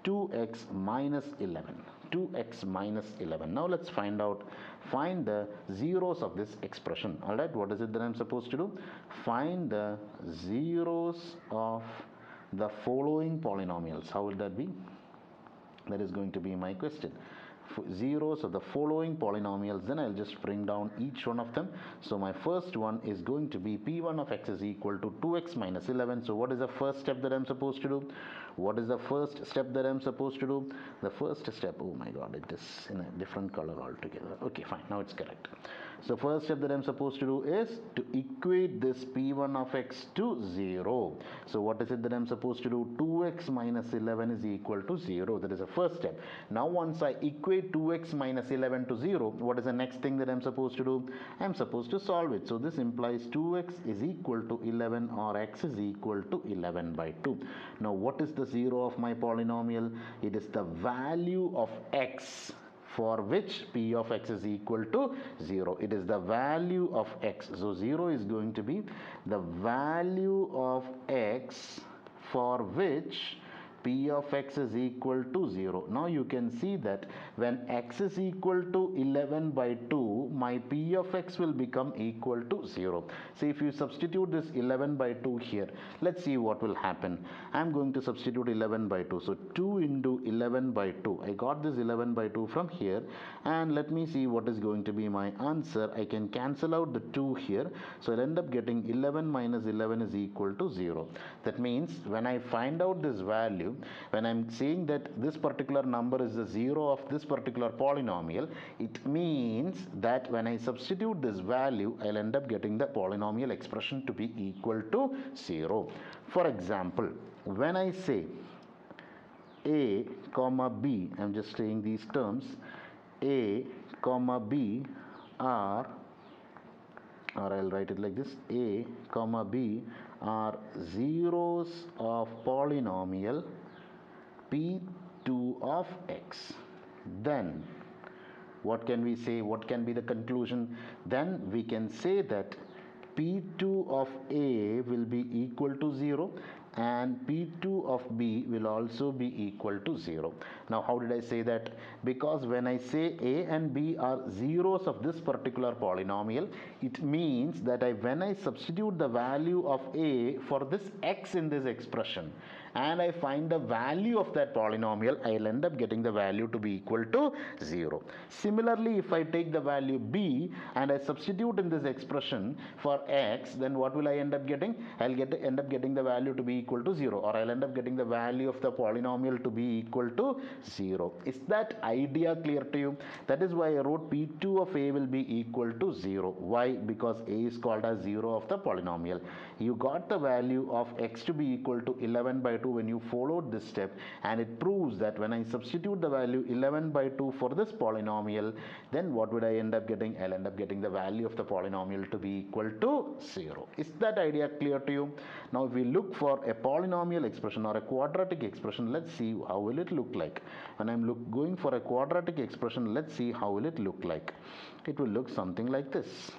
Speaker 1: 2x minus 11. 2x minus 11. Now let's find the zeros of this expression. Alright, what is it that I'm supposed to do? Find the zeros of the following polynomials. How will that be? That is going to be my question. Zeros of the following polynomials, then I'll just bring down each one of them. So my first one is going to be p1 of x is equal to 2x minus 11. So what is the first step that I'm supposed to do? What is the first step that I'm supposed to do? The first step, oh my god, it is in a different color altogether. Okay, fine, now it's correct. So first step that I'm supposed to do is to equate this p1 of x to 0. So what is it that I'm supposed to do? 2x minus 11 is equal to 0. That is the first step. Now once I equate 2x minus 11 to 0, what is the next thing that I'm supposed to do? I'm supposed to solve it. So this implies 2x is equal to 11, or x is equal to 11 by 2. Now what is the 0 of my polynomial? It is the value of x for which p of x is equal to 0. It is the value of x. So 0 is going to be the value of x for which p of x is equal to 0. Now you can see that when x is equal to 11 by 2, my p of x will become equal to 0. So if you substitute this 11 by 2 here, let's see what will happen. I'm going to substitute 11 by 2. So 2 into 11 by 2. I got this 11 by 2 from here, and let me see what is going to be my answer. I can cancel out the 2 here. So I'll end up getting 11 minus 11 is equal to 0. That means when I find out this value, when I'm saying that this particular number is the 0 of this particular polynomial, it means that when I substitute this value, I'll end up getting the polynomial expression to be equal to 0. For example, when I say A comma B, I'm just saying these terms, A comma B are, or I'll write it like this, A comma B are zeros of polynomial P2 of X. Then what can we say? What can be the conclusion? Then we can say that P2 of A will be equal to 0 and P2 of B will also be equal to 0. Now how did I say that? Because when I say A and B are zeros of this particular polynomial, it means that when I substitute the value of A for this X in this expression and I find the value of that polynomial, I'll end up getting the value to be equal to 0. Similarly, if I take the value B and I substitute in this expression for X, then what will I end up getting? I'll end up getting the value to be equal to 0, or I'll end up getting the value of the polynomial to be equal to 0. Is that idea clear to you? That is why I wrote P2 of A will be equal to 0. Why? Because A is called as 0 of the polynomial. You got the value of X to be equal to 11 by 2 when you followed this step, and it proves that when I substitute the value 11 by 2 for this polynomial, then what would I end up getting? I'll end up getting the value of the polynomial to be equal to 0. Is that idea clear to you? Now if we look for a polynomial expression or a quadratic expression, let's see how will it look like. When I'm going for a quadratic expression, let's see how will it look like. It will look something like this.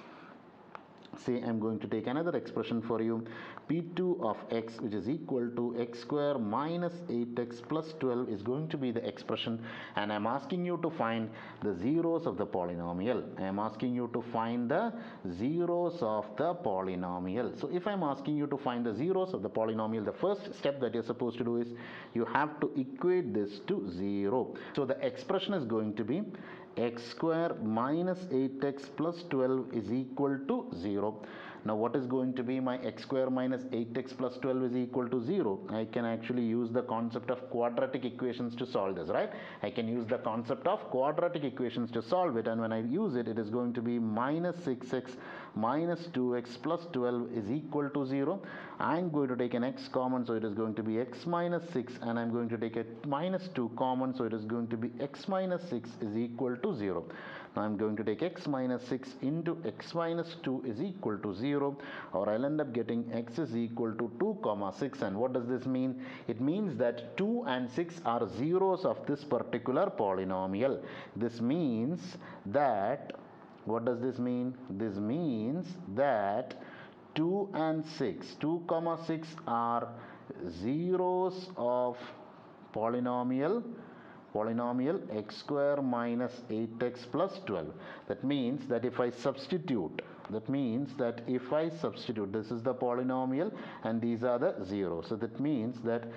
Speaker 1: Say I'm going to take another expression for you. P2 of X, which is equal to X square minus 8X plus 12, is going to be the expression, and I'm asking you to find the zeros of the polynomial. I'm asking you to find the zeros of the polynomial. So if I'm asking you to find the zeros of the polynomial, the first step that you're supposed to do is you have to equate this to 0. So the expression is going to be X square minus 8X plus 12 is equal to 0. Now what is going to be my X square minus 8X plus 12 is equal to 0? I can actually use the concept of quadratic equations to solve this, right? I can use the concept of quadratic equations to solve it, and when I use it, it is going to be minus 6X minus 2X plus 12 is equal to 0. I'm going to take an X common, so it is going to be X minus 6, and I'm going to take a minus 2 common, so it is going to be X minus 6 is equal to 0. Now I'm going to take X minus 6 into X minus 2 is equal to 0, or I'll end up getting X is equal to 2 comma 6. And what does this mean? It means that 2 and 6 are zeros of this particular polynomial. This means that, what does this mean? This means that 2 and 6, 2 comma 6 are zeros of polynomial x square minus 8x plus 12. That means that if I substitute, this is the polynomial and these are the zeros. So that means that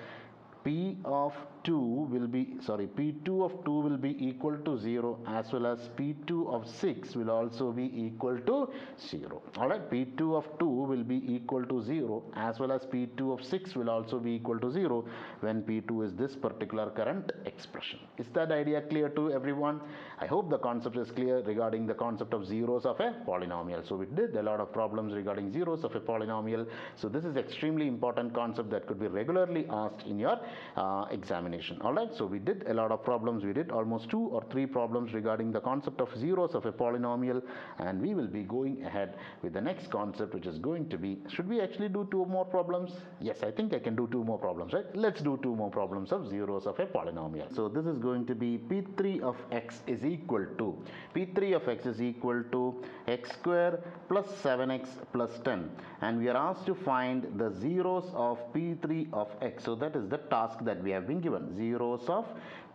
Speaker 1: P2 of 2 will be equal to 0, as well as P2 of 6 will also be equal to 0. Alright, P2 of 2 will be equal to 0, as well as P2 of 6 will also be equal to 0 when P2 is this particular current expression. Is that idea clear to everyone? I hope the concept is clear regarding the concept of zeros of a polynomial. So we did a lot of problems regarding zeros of a polynomial. So this is extremely important concept that could be regularly asked in your examination. Alright, so we did a lot of problems. We did almost 2 or 3 problems regarding the concept of zeros of a polynomial, and we will be going ahead with the next concept, which is going to be, should we actually do 2 more problems? Yes, I think I can do 2 more problems, right? Let's do 2 more problems of zeros of a polynomial. So this is going to be P3 of X is equal to X square plus 7X plus 10, and we are asked to find the zeros of P3 of X. So that is the task that we have been given, zeros of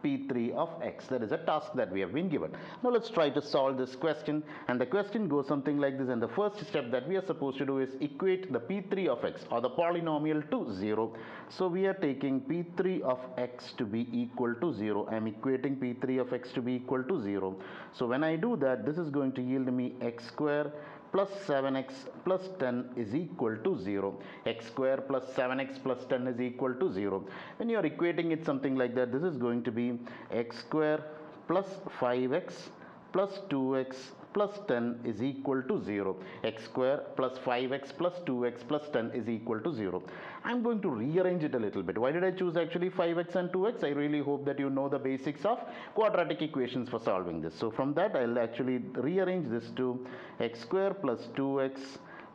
Speaker 1: P3 of X. That is a task that we have been given. Now let's try to solve this question, and the question goes something like this, and the first step that we are supposed to do is equate the P3 of X or the polynomial to 0. So we are taking P3 of X to be equal to 0. I am equating P3 of X to be equal to 0. So when I do that, this is going to yield me X square plus 7x plus 10 is equal to 0. X square plus 7x plus 10 is equal to 0. When you are equating it something like that, this is going to be x square plus 5x plus 2x plus 10 is equal to 0. X square plus 5x plus 2x plus 10 is equal to 0. I'm going to rearrange it a little bit. Why did I choose actually 5x and 2x? I really hope that you know the basics of quadratic equations for solving this. So from that I'll actually rearrange this to x square plus 2x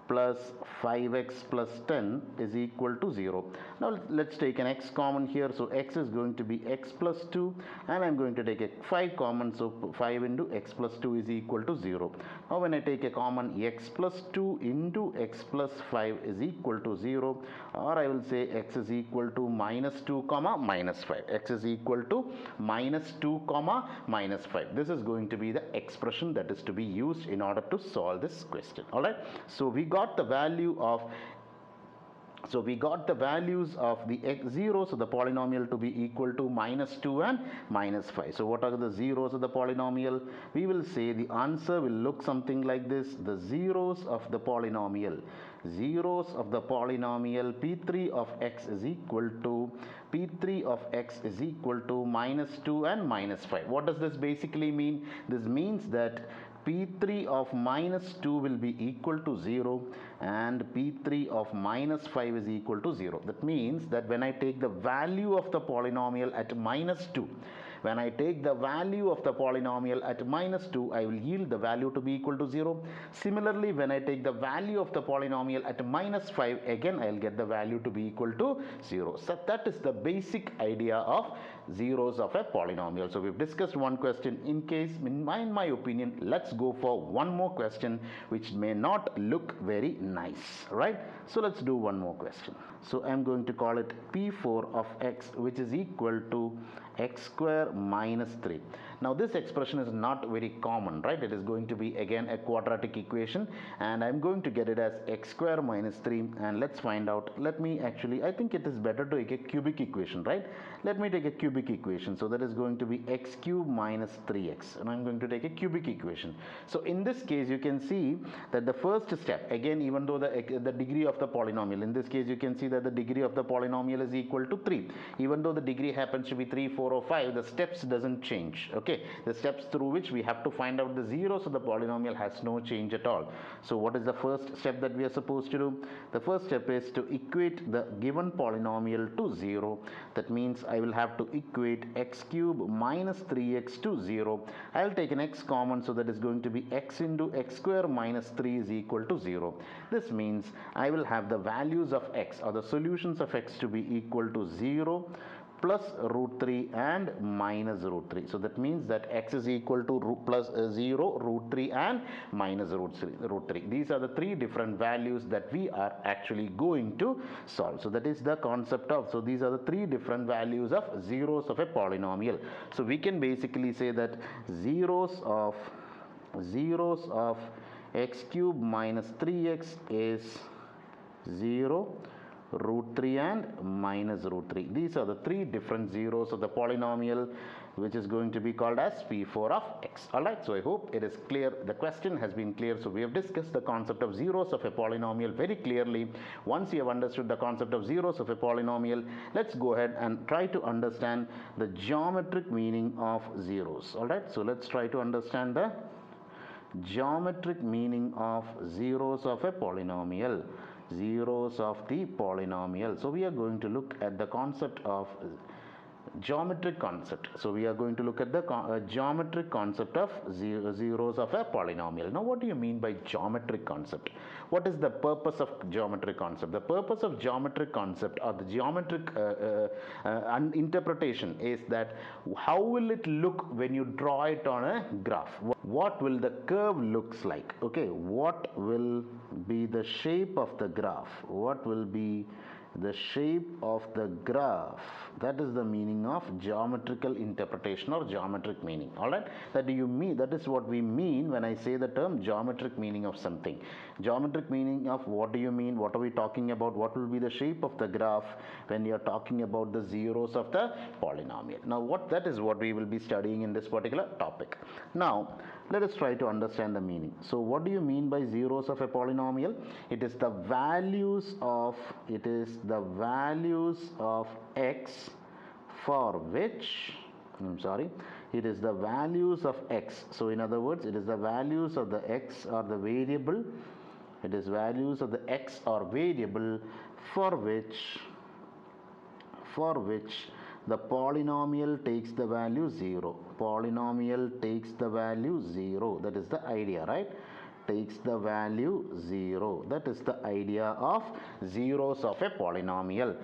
Speaker 1: plus 5x plus 10 is equal to 0. Now let's take an x common here. So x is going to be x plus 2, and I'm going to take a 5 common, so 5 into x plus 2 is equal to 0. Now when I take a common, x plus 2 into x plus 5 is equal to 0, or I will say x is equal to minus 2 comma minus 5. X is equal to minus 2 comma minus 5. This is going to be the expression that is to be used in order to solve this question. Alright, so we got the value of values of the zeros of the polynomial to be equal to minus 2 and minus 5. So what are the zeros of the polynomial? We will say the answer will look something like this. The zeros of the polynomial P3 of x is equal to minus 2 and minus 5. What does this basically mean? This means that P3 of minus 2 will be equal to 0 and P3 of minus 5 is equal to 0. That means that when I take the value of the polynomial at minus 2, when I take the value of the polynomial at minus 2, I will yield the value to be equal to 0. Similarly, when I take the value of the polynomial at minus 5, again I will get the value to be equal to 0. So that is the basic idea of zeros of a polynomial. So we've discussed one question. In my opinion, let's go for one more question which may not look very nice, right? So let's do one more question. So I'm going to call it P4 of x, which is equal to x square minus 3. Now this expression is not very common, right? It is going to be again a quadratic equation, and I'm going to get it as x square minus 3. And let's find out. I think it is better to take a cubic equation, right? Let me take a cubic equation. So that is going to be x cube minus 3x, and I'm going to take a cubic equation. So in this case you can see that the first step, again, even though the degree of the polynomial, in this case you can see that the degree of the polynomial is equal to 3. Even though the degree happens to be 3, 4 or 5, the steps doesn't change. Okay, the steps through which we have to find out the zeros of the polynomial has no change at all. So what is the first step that we are supposed to do? The first step is to equate the given polynomial to 0. That means I will have to equate x cube minus 3x to 0. I'll take an x common, so that is going to be x into x square minus 3 is equal to 0. This means I will have the values of x, or the solutions of x, to be equal to 0, plus root 3 and minus root 3. So that means that x is equal to plus 0, root 3 and minus root 3. These are the three different values that we are actually going to solve. So that is the concept of, so these are the three different values of zeros of a polynomial. So we can basically say that zeros of x cube minus 3x is 0, root 3 and minus root 3. These are the three different zeros of the polynomial, which is going to be called as P4 of x. Alright, so I hope it is clear. The question has been clear. So we have discussed the concept of zeros of a polynomial very clearly. Once you have understood the concept of zeros of a polynomial, let's go ahead and try to understand the geometric meaning of zeros. Alright, so let's try to understand the geometric meaning of zeros of a polynomial. Zeros of the polynomial. So we are going to look at the concept of geometric concept. So we are going to look at the geometric concept of zeros of a polynomial. Now what do you mean by geometric concept? What is the purpose of geometric concept? The purpose of geometric concept, or the geometric interpretation, is that how will it look when you draw it on a graph? What will the curve looks like? Okay, what will be the shape of the graph? What will be the shape of the graph? That is the meaning of geometrical interpretation or geometric meaning. Alright, that is what we mean when I say the term geometric meaning of something. Geometric meaning of, what do you mean? What are we talking about? What will be the shape of the graph when you are talking about the zeros of the polynomial? Now that is what we will be studying in this particular topic. Now let us try to understand the meaning. So what do you mean by zeros of a polynomial? It is the values of x for which I'm sorry, it is the values of x. So in other words, it is the values of the x or the variable, it is values of the x or variable for which the polynomial takes the value 0. Polynomial takes the value 0. That is the idea, right? Takes the value 0. That is the idea of zeros of a polynomial.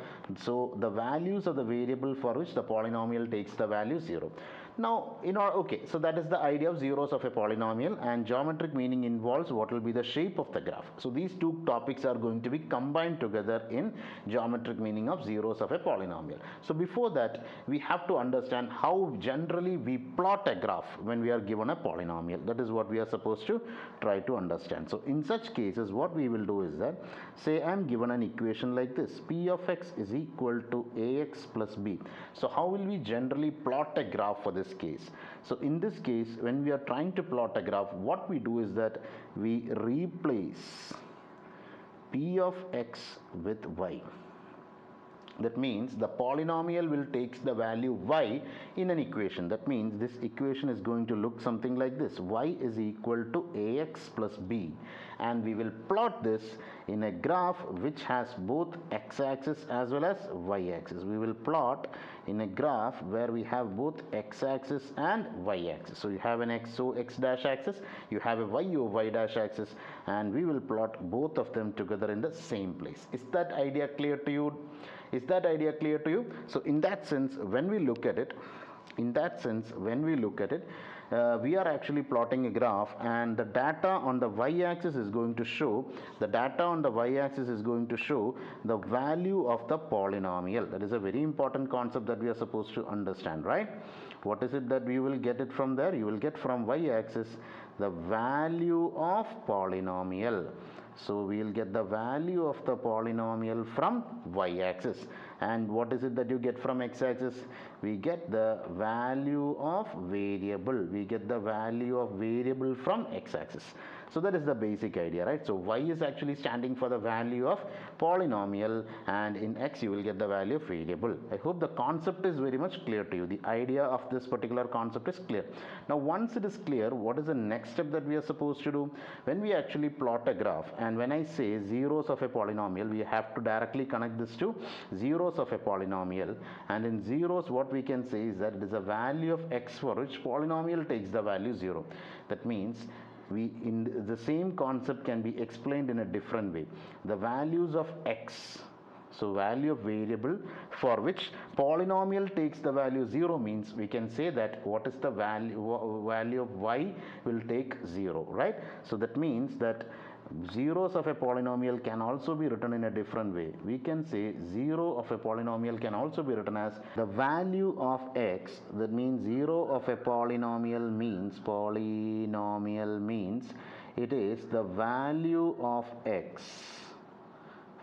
Speaker 1: So the values of the variable for which the polynomial takes the value 0. Now, okay, so that is the idea of zeros of a polynomial, and geometric meaning involves what will be the shape of the graph. So these two topics are going to be combined together in geometric meaning of zeros of a polynomial. So before that, we have to understand how generally we plot a graph when we are given a polynomial. That is what we are supposed to try to understand. So in such cases, what we will do is that, say I am given an equation like this, p of x is equal to ax plus b. So how will we generally plot a graph for this case? So in this case, when we are trying to plot a graph, what we do is that we replace p of x with y. That means the polynomial will take the value y in an equation. That means this equation is going to look something like this. Y is equal to ax plus b, and we will plot this in a graph which has both x-axis as well as y-axis. We will plot in a graph where we have both x-axis and y-axis. So you have an x dash axis, you have a y dash axis, and we will plot both of them together in the same place. Is that idea clear to you? Is that idea clear to you? So in that sense, when we look at it, we are actually plotting a graph, and the data on the y-axis is going to show the value of the polynomial. That is a very important concept that we are supposed to understand, right? What is it that we will get it from there? You will get from y-axis the value of polynomial. So we will get the value of the polynomial from y-axis. And what is it that you get from x-axis? We get the value of variable. We get the value of variable from x-axis. So that is the basic idea, right? So y is actually standing for the value of polynomial, and in x you will get the value of variable. I hope the concept is very much clear to you. The idea of this particular concept is clear. Now once it is clear, what is the next step that we are supposed to do? When we actually plot a graph, and when I say zeros of a polynomial, we have to directly connect this to zeros of a polynomial, and in zeros what we can say is that it is a value of x for which polynomial takes the value 0. That means the same concept can be explained in a different way. The values of x, so value of variable for which polynomial takes the value 0, means we can say that what is the value of y will take 0, right? So that means that zeros of a polynomial can also be written in a different way. We can say 0 of a polynomial can also be written as the value of x. That means 0 of a polynomial means it is the value of x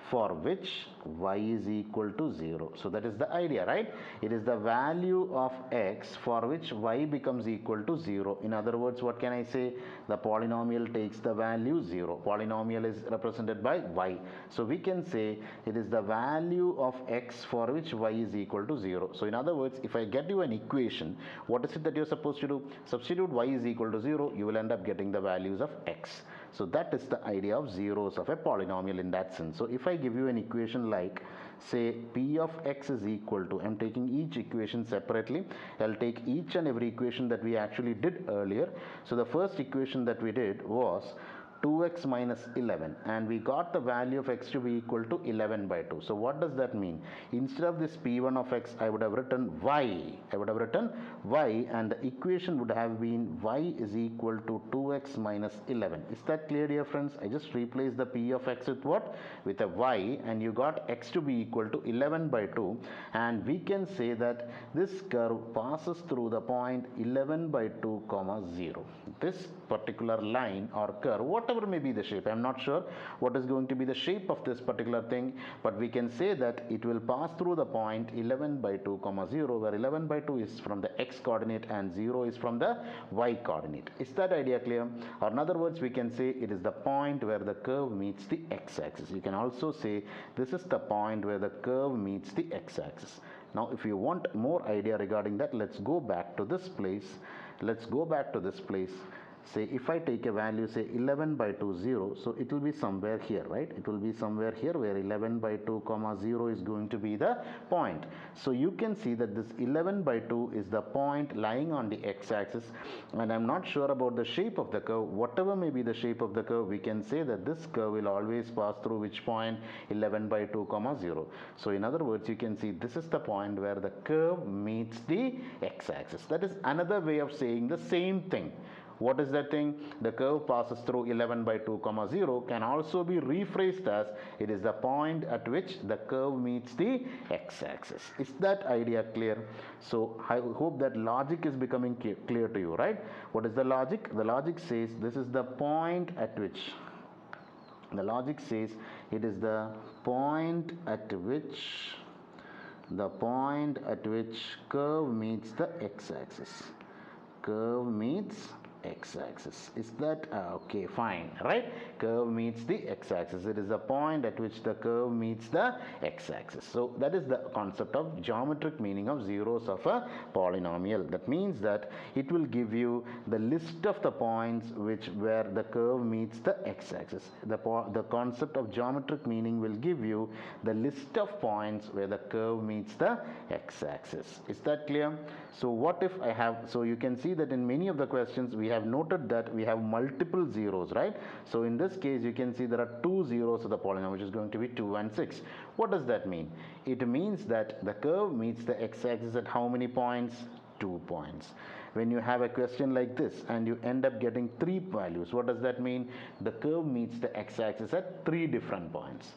Speaker 1: for which y is equal to 0. So that is the idea, right? It is the value of x for which y becomes equal to 0. In other words, what can I say? The polynomial takes the value 0. Polynomial is represented by y. So we can say it is the value of x for which y is equal to 0. So in other words, if I get you an equation, what is it that you're supposed to do? Substitute y is equal to 0, you will end up getting the values of x. So that is the idea of zeros of a polynomial in that sense. So if I give you an equation like, say, p of x is equal to, I'm taking each equation separately. I'll take each and every equation that we actually did earlier. So the first equation that we did was 2x minus 11, and we got the value of x to be equal to 11 by 2. So what does that mean? Instead of this p1 of x, I would have written y. And the equation would have been y is equal to 2x minus 11. Is that clear, dear friends? I just replaced the p of x with what? With a y, and you got x to be equal to 11 by 2, and we can say that this curve passes through the point 11 by 2 comma 0. This particular line or curve, whatever may be the shape, I'm not sure what is going to be the shape of this particular thing, but we can say that it will pass through the point 11 by 2 comma 0, where 11 by 2 is from the x coordinate and 0 is from the y coordinate. Is that idea clear? Or in other words, we can say it is the point where the curve meets the x-axis. You can also say this is the point where the curve meets the x-axis. Now if you want more idea regarding that, let's go back to this place. Say if I take a value, say 11 by 2 0, so it will be somewhere here, right? It will be somewhere here where 11 by 2 comma 0 is going to be the point. So you can see that this 11 by 2 is the point lying on the x-axis, and I'm not sure about the shape of the curve. Whatever may be the shape of the curve, we can say that this curve will always pass through which point? 11 by 2 comma 0. So in other words, you can see this is the point where the curve meets the x-axis. That is another way of saying the same thing. What is that thing? The curve passes through 11 by 2 comma 0 can also be rephrased as it is the point at which the curve meets the x-axis. Is that idea clear? So I hope that logic is becoming clear to you, right? What is the logic? The logic says this is the point at which it is the point at which curve meets the x-axis. Is that okay? Fine, right? Curve meets the x-axis. It is the point at which the curve meets the x-axis. So that is the concept of geometric meaning of zeros of a polynomial. That means that it will give you the list of the points where the curve meets the x-axis. The concept of geometric meaning will give you the list of points where the curve meets the x-axis. Is that clear? So what if I have, so you can see that in many of the questions we have noted that we have multiple zeros, right? So in this case you can see there are two zeros of the polynomial, which is going to be 2 and 6. What does that mean? It means that the curve meets the x-axis at how many points? 2 points. When you have a question like this and you end up getting 3 values, what does that mean? The curve meets the x-axis at 3 different points.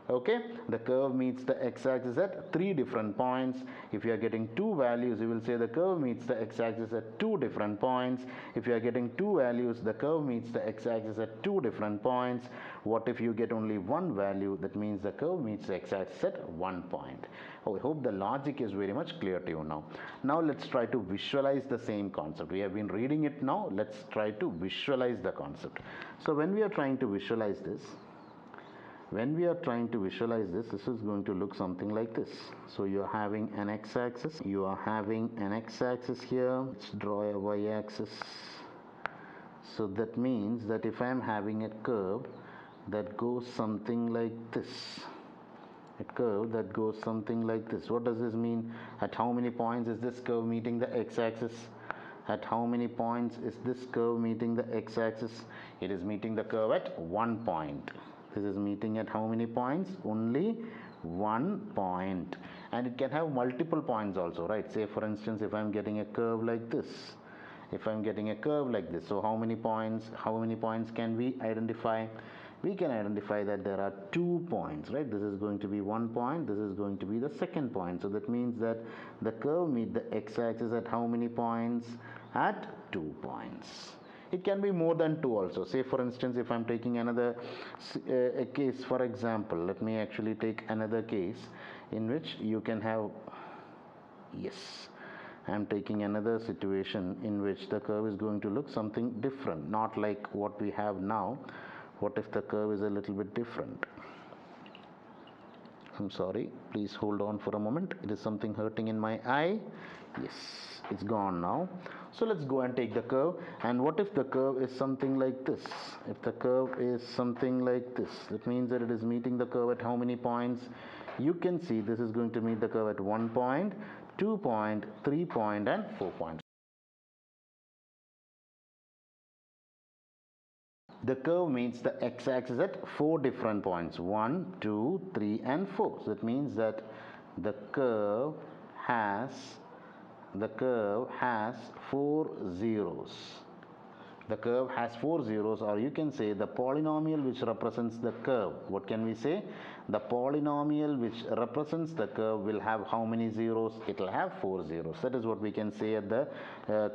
Speaker 1: Okay, the curve meets the x-axis at 3 different points. If you are getting 2 values, you will say the curve meets the x-axis at 2 different points. If you are getting 2 values, the curve meets the x-axis at 2 different points. What if you get only 1 value? That means the curve meets the x-axis at 1 point. I hope the logic is very much clear to you now. Now let's try to visualize the same concept. We have been reading it now. Let's try to visualize the concept. So when we are trying to visualize this, this is going to look something like this. So you're having an x-axis, here. Let's draw a y-axis. So that means that if I'm having a curve that goes something like this, what does this mean? At how many points is this curve meeting the x-axis? At how many points is this curve meeting the x-axis? It is meeting the curve at 1 point. This is meeting at how many points? Only 1 point. And it can have multiple points also, right? Say for instance, if I'm getting a curve like this, so how many points can we identify? We can identify that there are 2 points, right? This is going to be 1 point, this is going to be the second point. So that means that the curve meets the x-axis at how many points? At 2 points. It can be more than 2 also. Say for instance, if I'm taking another a case, for example, let me actually take another case in which you can have, yes, I'm taking another situation in which the curve is going to look something different, not like what we have now. What if the curve is a little bit different? I'm sorry, please hold on for a moment. It is something hurting in my eye. Yes, it's gone now. So let's go and take the curve. And what if the curve is something like this? If the curve is something like this, that means that it is meeting the curve at how many points? You can see this is going to meet the curve at 1 point, 2 point, 3 point, and 4 points. The curve meets the x-axis at 4 different points, 1, 2, 3, and 4. So that means that the curve has 4 zeros. The curve has 4 zeros, or you can say the polynomial which represents the curve. What can we say? The polynomial which represents the curve will have how many zeros? It will have 4 zeros. That is what we can say at the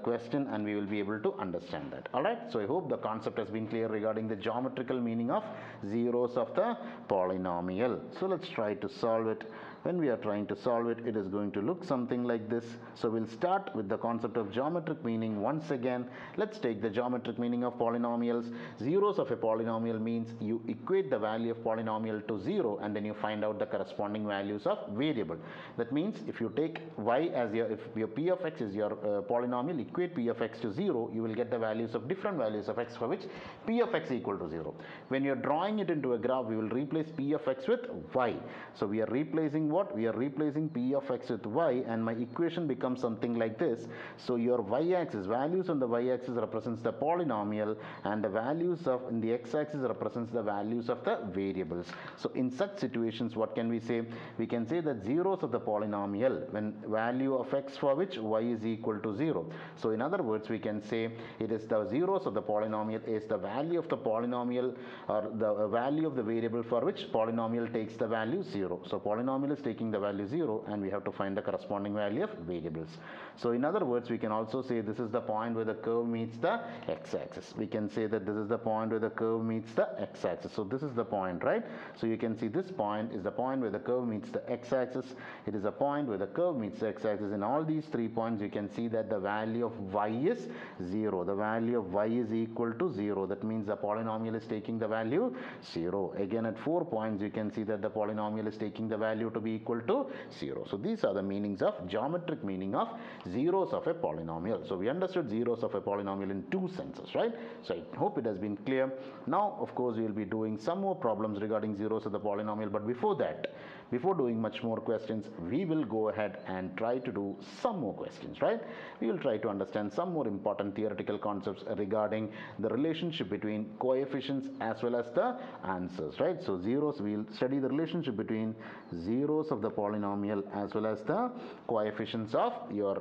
Speaker 1: question, and we will be able to understand that. Alright, so I hope the concept has been clear regarding the geometrical meaning of zeros of the polynomial. So let's try to solve it. when we are trying to solve it, it is going to look something like this. So we'll start with the concept of geometric meaning once again. Let's take the geometric meaning of polynomials. Zeros of a polynomial means you equate the value of polynomial to 0 and then you find out the corresponding values of variable. That means if you take y as if your p of x is your polynomial, equate p of x to 0, you will get the values of different values of x for which p of x equal to 0. When you're drawing it into a graph, we will replace p of x with y. So we are replacing what? We are replacing p of x with y, and my equation becomes something like this. So your y-axis, values on the y-axis represents the polynomial, and the values of in the x-axis represents the values of the variables. So in such situations, what can we say? We can say that zeros of the polynomial when value of x for which y is equal to 0. So in other words, we can say it is the zeros of the polynomial is the value of the polynomial or the value of the variable for which polynomial takes the value 0. So polynomial is taking the value 0 and we have to find the corresponding value of variables. So in other words, we can also say this is the point where the curve meets the x-axis. We can say that this is the point where the curve meets the x-axis. So this is the point, right? So you can see this point is the point where the curve meets the x-axis. It is a point where the curve meets the x-axis. In all these 3 points, you can see that the value of y is 0. The value of y is equal to 0. That means the polynomial is taking the value 0. Again, at 4 points, you can see that the polynomial is taking the value to be equal to 0. So these are the meanings of geometric meaning of zeros of a polynomial. So we understood zeros of a polynomial in 2 senses, right? So I hope it has been clear. Now, of course, we will be doing some more problems regarding zeros of the polynomial. But before that, before doing much more questions, we will go ahead and try to do some more questions, right? We will try to understand some more important theoretical concepts regarding the relationship between coefficients as well as the answers, right? So zeros, we'll study the relationship between zeros of the polynomial as well as the coefficients of your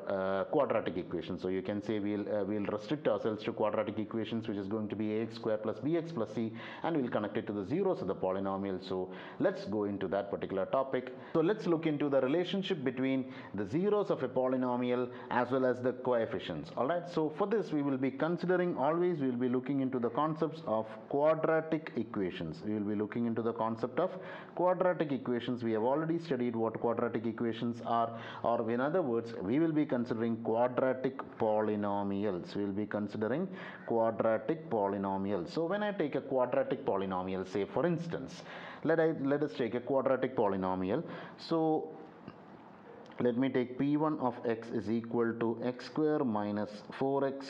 Speaker 1: quadratic equation. So you can say we'll restrict ourselves to quadratic equations, which is going to be ax square plus bx plus c, and we'll connect it to the zeros of the polynomial. So let's go into that particular topic. So let's look into the relationship between the zeros of a polynomial as well as the coefficients. All right, so for this we will be considering, always we will be looking into the concepts of quadratic equations. We will be looking into the concept of quadratic equations. We have already studied what quadratic equations are, or in other words, we will be considering quadratic polynomials. We will be considering quadratic polynomials. So when I take a quadratic polynomial, say for instance, let us take a quadratic polynomial. So let me take p1 of x is equal to x square minus 4x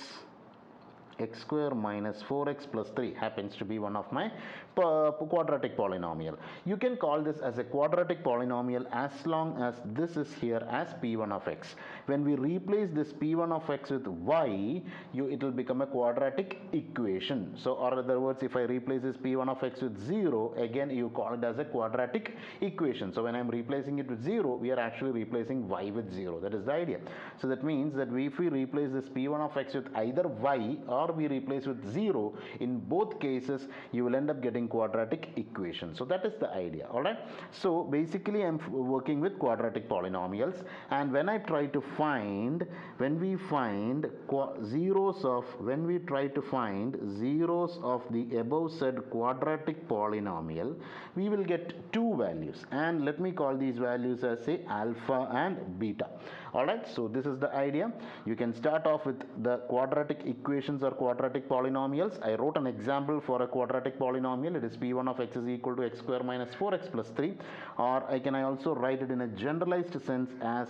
Speaker 1: plus 3 happens to be one of my quadratic polynomial. You can call this as a quadratic polynomial as long as this is here as p1 of x. When we replace this p1 of x with y, it will become a quadratic equation. So, or in other words, if I replace this p1 of x with 0, again you call it as a quadratic equation. So when I'm replacing it with 0, we are actually replacing y with 0. That is the idea. So that means that if we replace this p1 of x with either y or we replace with 0, in both cases you will end up getting quadratic equation. So that is the idea. All right, so basically I'm working with quadratic polynomials, and when I try to find zeros of the above said quadratic polynomial, we will get 2 values, and let me call these values as say alpha and beta. Alright, so this is the idea. You can start off with the quadratic equations or quadratic polynomials. I wrote an example for a quadratic polynomial. It is p1 of x is equal to x square minus 4x plus 3, or I also write it in a generalized sense as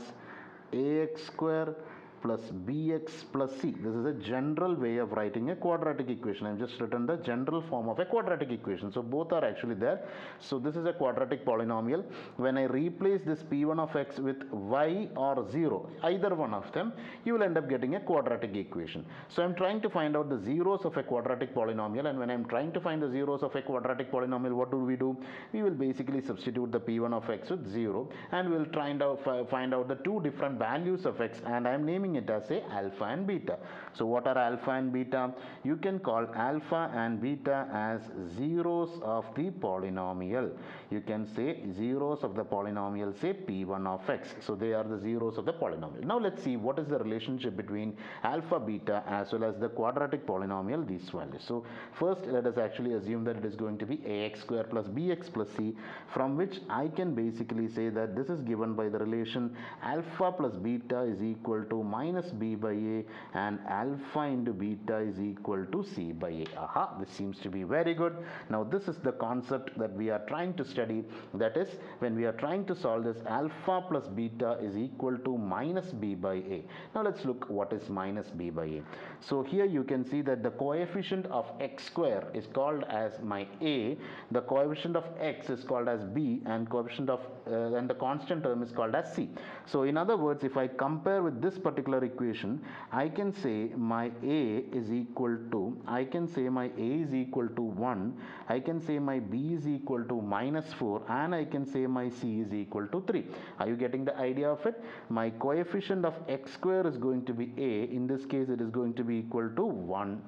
Speaker 1: ax square plus bx plus c. This is a general way of writing a quadratic equation. I have just written the general form of a quadratic equation. So both are actually there. So this is a quadratic polynomial. When I replace this p1 of x with y or 0, either one of them, you will end up getting a quadratic equation. So I'm trying to find out the zeros of a quadratic polynomial, and when I'm trying to find the zeros of a quadratic polynomial, what do? We will basically substitute the p1 of x with 0, and we'll find out the 2 different values of x, and I'm naming naming it as say alpha and beta. So what are alpha and beta? You can call alpha and beta as zeros of the polynomial. You can say zeros of the polynomial, say p1 of x. So they are the zeros of the polynomial. Now let's see what is the relationship between alpha, beta as well as the quadratic polynomial, these values. So first let us actually assume that it is going to be ax square plus bx plus c, from which I can basically say that this is given by the relation alpha plus beta is equal to minus b by a, and alpha into beta is equal to c by a. Aha, this seems to be very good. Now this is the concept that we are trying to study. That is, when we are trying to solve this, alpha plus beta is equal to minus b by a. Now let's look what is minus b by a. So here you can see that the coefficient of x square is called as my a, the coefficient of x is called as b, and coefficient of and the constant term is called as c. So in other words, if I compare with this particular equation, I can say my a is equal to, I can say my a is equal to 1, I can say my b is equal to minus 4, and I can say my c is equal to 3. Are you getting the idea of it? My coefficient of x square is going to be a, in this case it is going to be equal to 1.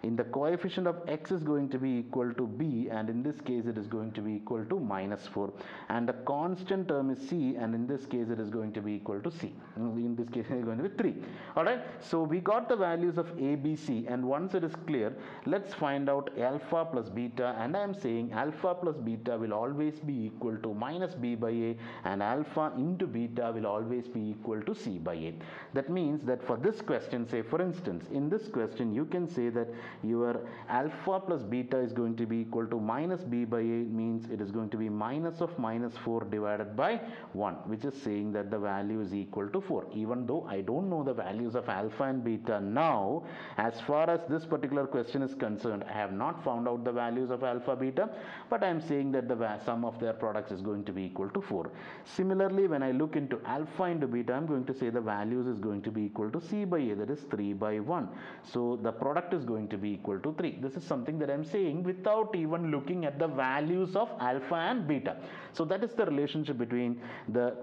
Speaker 1: In the coefficient of x is going to be equal to b, and in this case it is going to be equal to minus 4, and the constant term is c, and in this case it is going to be equal to c. In this case it is going to be 3. Alright, so we got the values of a, b, c, and once it is clear, let's find out alpha plus beta, and I am saying alpha plus beta will always be equal to minus b by a, and alpha into beta will always be equal to c by a. That means that for this question, say for instance, in this question you can say that your alpha plus beta is going to be equal to minus b by a, means it is going to be minus of minus 4 divided by 1, which is saying that the value is equal to 4. Even though I don't know the values of alpha and beta now, as far as this particular question is concerned, I have not found out the values of alpha beta, but I am saying that the sum of their products is going to be equal to 4. Similarly, when I look into alpha into beta, I am going to say the values is going to be equal to c by a, that is 3 by 1. So the product is going to be equal to 3. This is something that I am saying without even looking at the values of alpha and beta. So that is the relationship between the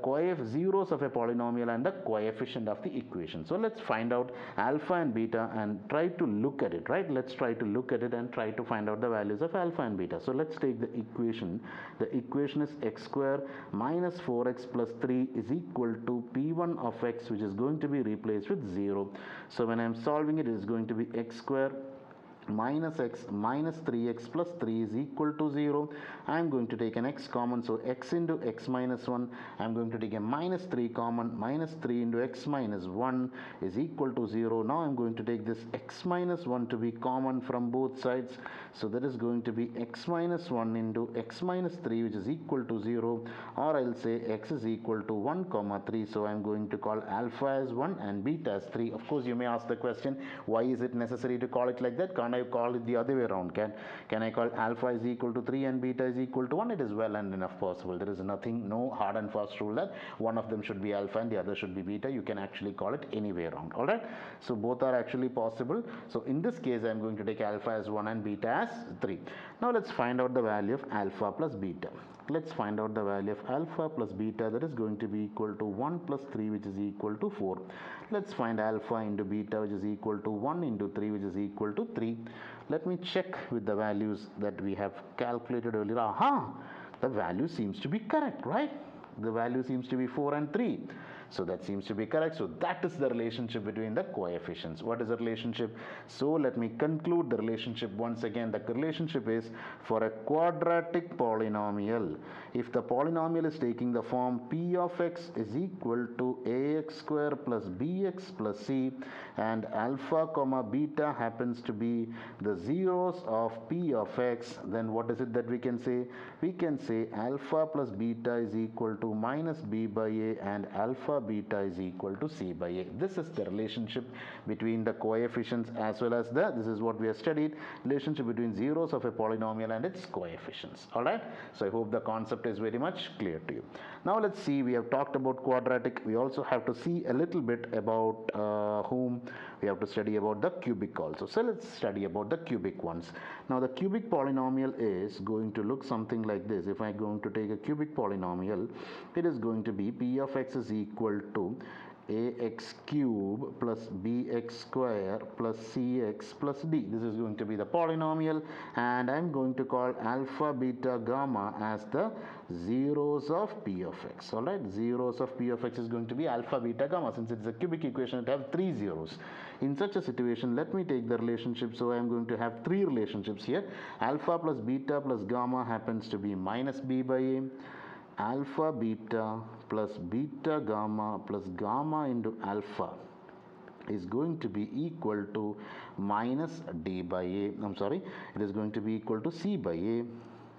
Speaker 1: zeros of a polynomial and the coefficient of the equation. So let's find out alpha and beta and try to look at it, right? Let's try to look at it and try to find out the values of alpha and beta. So let's take the equation. The equation is x square minus 4x plus 3 is equal to p1 of x, which is going to be replaced with 0. So when I am solving it, it is going to be x square minus x minus 3x plus 3 is equal to 0. I am going to take an x common, so x into x minus 1. I am going to take a minus 3 common, minus 3 into x minus 1 is equal to 0. Now I am going to take this x minus 1 to be common from both sides, so that is going to be x minus 1 into x minus 3, which is equal to 0, or I'll say x is equal to 1 comma 3. So I am going to call alpha as 1 and beta as 3. Of course you may ask the question, why is it necessary to call it like that? Can't I call it the other way around? Can I call alpha is equal to 3 and beta is equal to 1? It is well and enough possible. There is nothing, no hard and fast rule that one of them should be alpha and the other should be beta. You can actually call it any way around. Alright, so both are actually possible. So in this case I am going to take alpha as 1 and beta as 3. Now let's find out the value of alpha plus beta. Let's find out the value of alpha plus beta, that is going to be equal to 1 plus 3, which is equal to 4. Let's find alpha into beta, which is equal to 1 into 3, which is equal to 3. Let me check with the values that we have calculated earlier. Aha! The value seems to be correct, right? The value seems to be 4 and 3. So that seems to be correct. So that is the relationship between the coefficients. What is the relationship? So let me conclude the relationship once again. The relationship is for a quadratic polynomial. If the polynomial is taking the form p of x is equal to ax square plus bx plus c, and alpha comma beta happens to be the zeros of p of x, then what is it that we can say? We can say alpha plus beta is equal to minus b by a, and alpha beta is equal to c by a. This is the relationship between the coefficients as well as this is what we have studied, relationship between zeros of a polynomial and its coefficients. Alright, so I hope the concept is very much clear to you. Now let's see, we have talked about quadratic. We also have to see a little bit about we have to study about the cubic also. So let's study about the cubic ones. Now the cubic polynomial is going to look something like this. If I'm going to take a cubic polynomial, it is going to be p of x is equal to ax cube plus bx square plus cx plus d. This is going to be the polynomial, and I'm going to call alpha, beta, gamma as the zeros of p of x. Alright, zeros of p of x is going to be alpha, beta, gamma. Since it's a cubic equation, it has 3 zeros. In such a situation, let me take the relationship. So I'm going to have 3 relationships here. Alpha plus beta plus gamma happens to be minus b by a. Alpha beta plus beta gamma plus gamma into alpha is going to be equal to minus d by a. I'm sorry, it is going to be equal to c by a.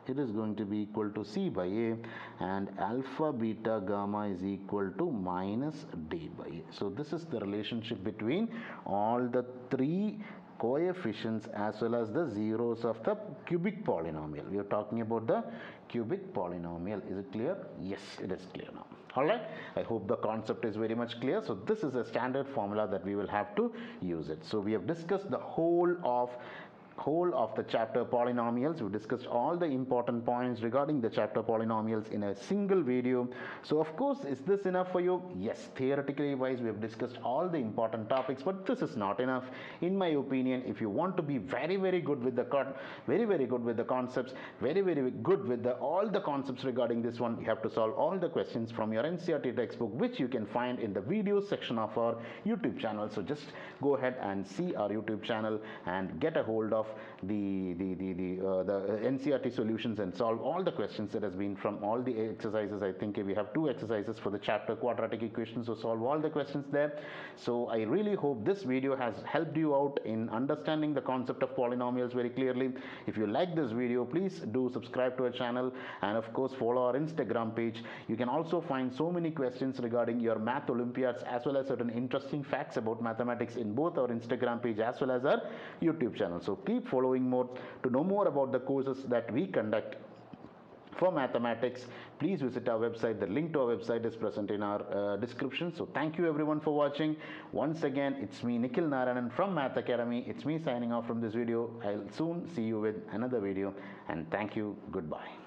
Speaker 1: It is going to be equal to c by a, and alpha beta gamma is equal to minus d by a. So this is the relationship between all the 3 coefficients as well as the zeros of the cubic polynomial. We are talking about the cubic polynomial. Is it clear? Yes, it is clear now. Alright, I hope the concept is very much clear. So this is a standard formula that we will have to use it. So we have discussed the whole of the chapter polynomials. We discussed all the important points regarding the chapter polynomials in a single video. So of course, is this enough for you? Yes, theoretically wise we have discussed all the important topics, but this is not enough in my opinion. If you want to be very good with the concepts, very good with all the concepts regarding this one, you have to solve all the questions from your NCERT textbook, which you can find in the video section of our YouTube channel. So just go ahead and see our YouTube channel and get a hold of the NCERT solutions and solve all the questions that has been from all the exercises. I think we have 2 exercises for the chapter quadratic equations, so solve all the questions there. So I really hope this video has helped you out in understanding the concept of polynomials very clearly. If you like this video, please do subscribe to our channel, and of course follow our Instagram page. You can also find so many questions regarding your math Olympiads as well as certain interesting facts about mathematics in both our Instagram page as well as our YouTube channel. So keep following more. To know more about the courses that we conduct for mathematics, please visit our website. The link to our website is present in our description. So thank you everyone for watching. Once again, it's me Nikhil Narayanan from Math Academy. It's me signing off from this video. I'll soon see you with another video, and thank you. Goodbye.